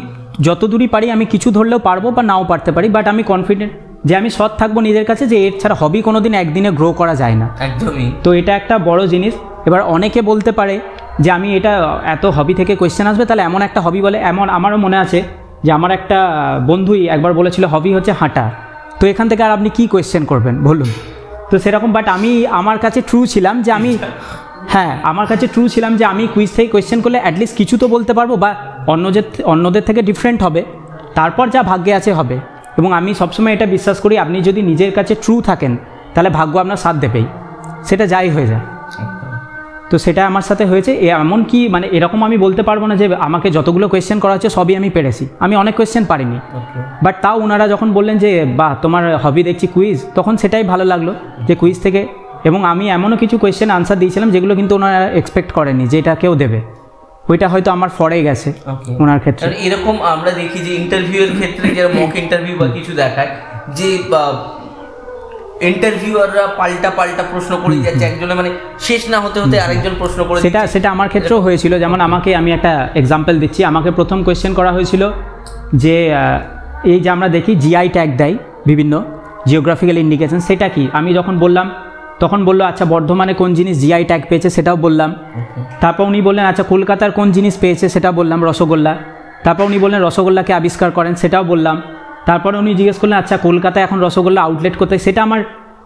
S2: যত দূরই পারি আমি কিছু ধরলেও পারবো বা নাও পারতে পারি, বাট আমি কনফিডেন্ট যে আমি সৎ থাকবো নিজের কাছে, যে এর ছাড়া হবি কোনোদিন একদিনে গ্রো করা যায় না।
S1: একদমই।
S2: তো এটা একটা বড় জিনিস। এবার অনেকে বলতে পারে যে আমি এটা এত হবি থেকে কোয়েশ্চেন আসবে, তাহলে এমন একটা হবি বলে, এমন আমারও মনে আছে যে আমার একটা বন্ধুই একবার বলেছিল হবি হচ্ছে হাঁটা, তো এখান থেকে আর আপনি কি কোয়েশ্চেন করবেন বলুন। তো সেরকম, বাট আমি আমার কাছে ট্রু ছিলাম যে আমি কুইজ থেকে কোয়েশ্চেন করলে অ্যাটলিস্ট কিছু তো বলতে পারবো, বা অন্যদের থেকে ডিফারেন্ট হবে, তারপর যা ভাগ্যে আছে হবে। এবং আমি সবসময় এটা বিশ্বাস করি, আপনি যদি নিজের কাছে ট্রু থাকেন তাহলে ভাগ্য আপনার সাথ দেবেই, সেটা যাই হয়ে যায়। তো সেটা আমার সাথে হয়েছে। এমন কি মানে এরকম আমি বলতে পারবো না যে আমাকে যতগুলো কোয়েশ্চেন করা হচ্ছে সবই আমি পেরেছি, আমি অনেক কোয়েশ্চেন পারিনি, বাট তাও ওনারা যখন বললেন যে বাহ তোমার হবি দেখছি কুইজ, তখন সেটাই ভালো লাগলো যে কুইজ থেকে। এবং আমি এমনও কিছু কোয়েশ্চেন আনসার দিয়েছিলাম যেগুলো কিন্তু ওনারা এক্সপেক্ট করেনি যে এটা কেউ দেবে, ওইটা হয়তো আমার ফরে গেছে ওনার ক্ষেত্রে।
S1: এরকম আমরা দেখি যে ইন্টারভিউয়ের ক্ষেত্রে যে মক ইন্টারভিউ বা কিছু দেখায় যে ইন্টারভিউয়াররা পাল্টা প্রশ্ন করে যাচ্ছে, একজনে মানে শেষ না হতে আরেকজন প্রশ্ন করে।
S2: সেটা আমার ক্ষেত্রেও হয়েছিল। যেমন আমি একটা এক্সাম্পল দিচ্ছি, আমাকে প্রথম কোয়েশ্চেন করা হয়েছিল যে এই যে আমরা দেখি জিআই ট্যাগ দেয় বিভিন্ন জিওগ্রাফিক্যাল ইন্ডিকেশন, সেটা কি? আমি যখন বললাম তখন বললো আচ্ছা বর্ধমানে কোন জিনিস জিআই ট্যাগ পেয়েছে সেটাও বললাম। তারপর উনি বললেন আচ্ছা কলকাতার কোন জিনিস পেয়েছে সেটা বললাম, রসগোল্লা। তারপর উনি বললেন রসগোল্লাকে আবিষ্কার করেন, সেটাও বললাম। তারপরে উনি জিজ্ঞেস করলেন আচ্ছা কলকাতায় এখন রসগোল্লা আউটলেট কোথায়, সেটা আমার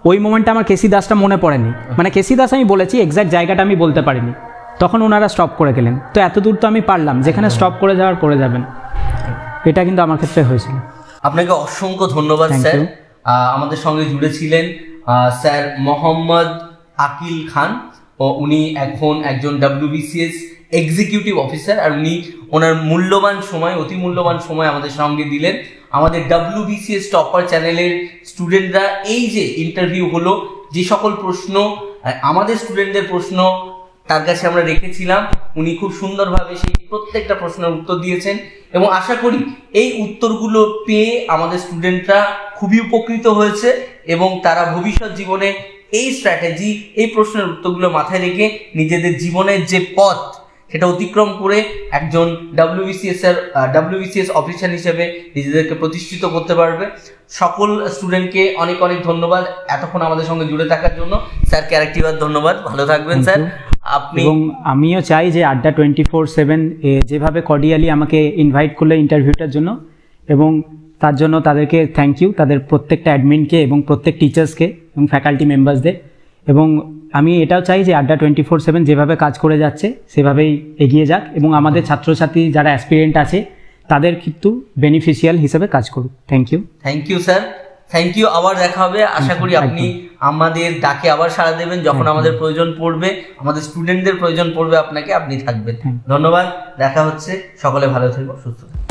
S2: ওই মোমেন্টে আমার কেসি দাসটা মনে পড়েনি, মানে কেসি দাস আমি বলেছি, এক্স্যাক্ট জায়গাটা আমি বলতে পারিনি। তখন ওনারা স্টপ করে গেলেন। তো এত দূর তো আমি পারলাম, যেখানে স্টপ করে যাবেন। এটা কিন্তু আমার ক্ষেত্রে হয়েছিল।
S1: আপনাকে অসংখ্য ধন্যবাদ স্যার, আমাদের সঙ্গে জুড়েছিলেন স্যার মোহাম্মদ আকিল খান, ও উনি এখন একজন WBCS এক্সিকিউটিভ অফিসার, আর উনি ওনার অতি মূল্যবান সময় আমাদের সঙ্গে দিলেন। আমাদের WBCS টপার চ্যানেলের স্টুডেন্টরা এই যে ইন্টারভিউ হলো, যে সকল প্রশ্ন আমাদের স্টুডেন্টদের প্রশ্ন তার কাছে আমরা রেখেছিলাম, উনি খুব সুন্দরভাবে সেই প্রত্যেকটা প্রশ্নের উত্তর দিয়েছেন, এবং আশা করি এই উত্তরগুলো পেয়ে আমাদের স্টুডেন্টরা খুবই উপকৃত হয়েছে, এবং তারা ভবিষ্যৎ জীবনে এই স্ট্র্যাটেজি, এই প্রশ্নের উত্তরগুলো মাথায় রেখে নিজেদের জীবনের যে পথ সেটা অতিক্রম করে একজন WBCS অফিসার হিসেবে নিজেদেরকে প্রতিষ্ঠিত করতে পারবে। সকল স্টুডেন্টকে অনেক ধন্যবাদ এতক্ষণ আমাদের সঙ্গে জুড়ে থাকার জন্য। স্যারকে আরেকটিবার ধন্যবাদ, ভালো থাকবেন স্যার আপনি।
S2: এবং আমিও চাই যে আড্ডা 24/7 যেভাবে কর্ডিয়ালি আমাকে ইনভাইট করলে ইন্টারভিউটার জন্য, এবং তার জন্য তাদেরকে থ্যাংক ইউ, তাদের প্রত্যেকটা অ্যাডমিনকে এবং প্রত্যেক টিচার্সকে এবং ফ্যাকাল্টি মেম্বার্সদের। এবং আমি এটাও চাই যে আড্ডা 24/7 যেভাবে কাজ করে যাচ্ছে সেভাবেই এগিয়ে যাক, এবং আমাদের ছাত্রছাত্রী যারা অ্যাসপিরেন্ট আছে তাদের কিন্তু বেনিফিশিয়াল হিসেবে কাজ করুক। Thank you sir,
S1: thank you. আবার দেখা হবে, আশা করি আপনি আমাদের ডাকে আবার সাড়া দেবেন, যখন আমাদের প্রয়োজন পড়বে, আমাদের স্টুডেন্টদের প্রয়োজন পড়বে আপনাকে, আপনি থাকবেন। ধন্যবাদ, দেখা হচ্ছে, সকলে ভালো থেকো, সুস্থ থাকো।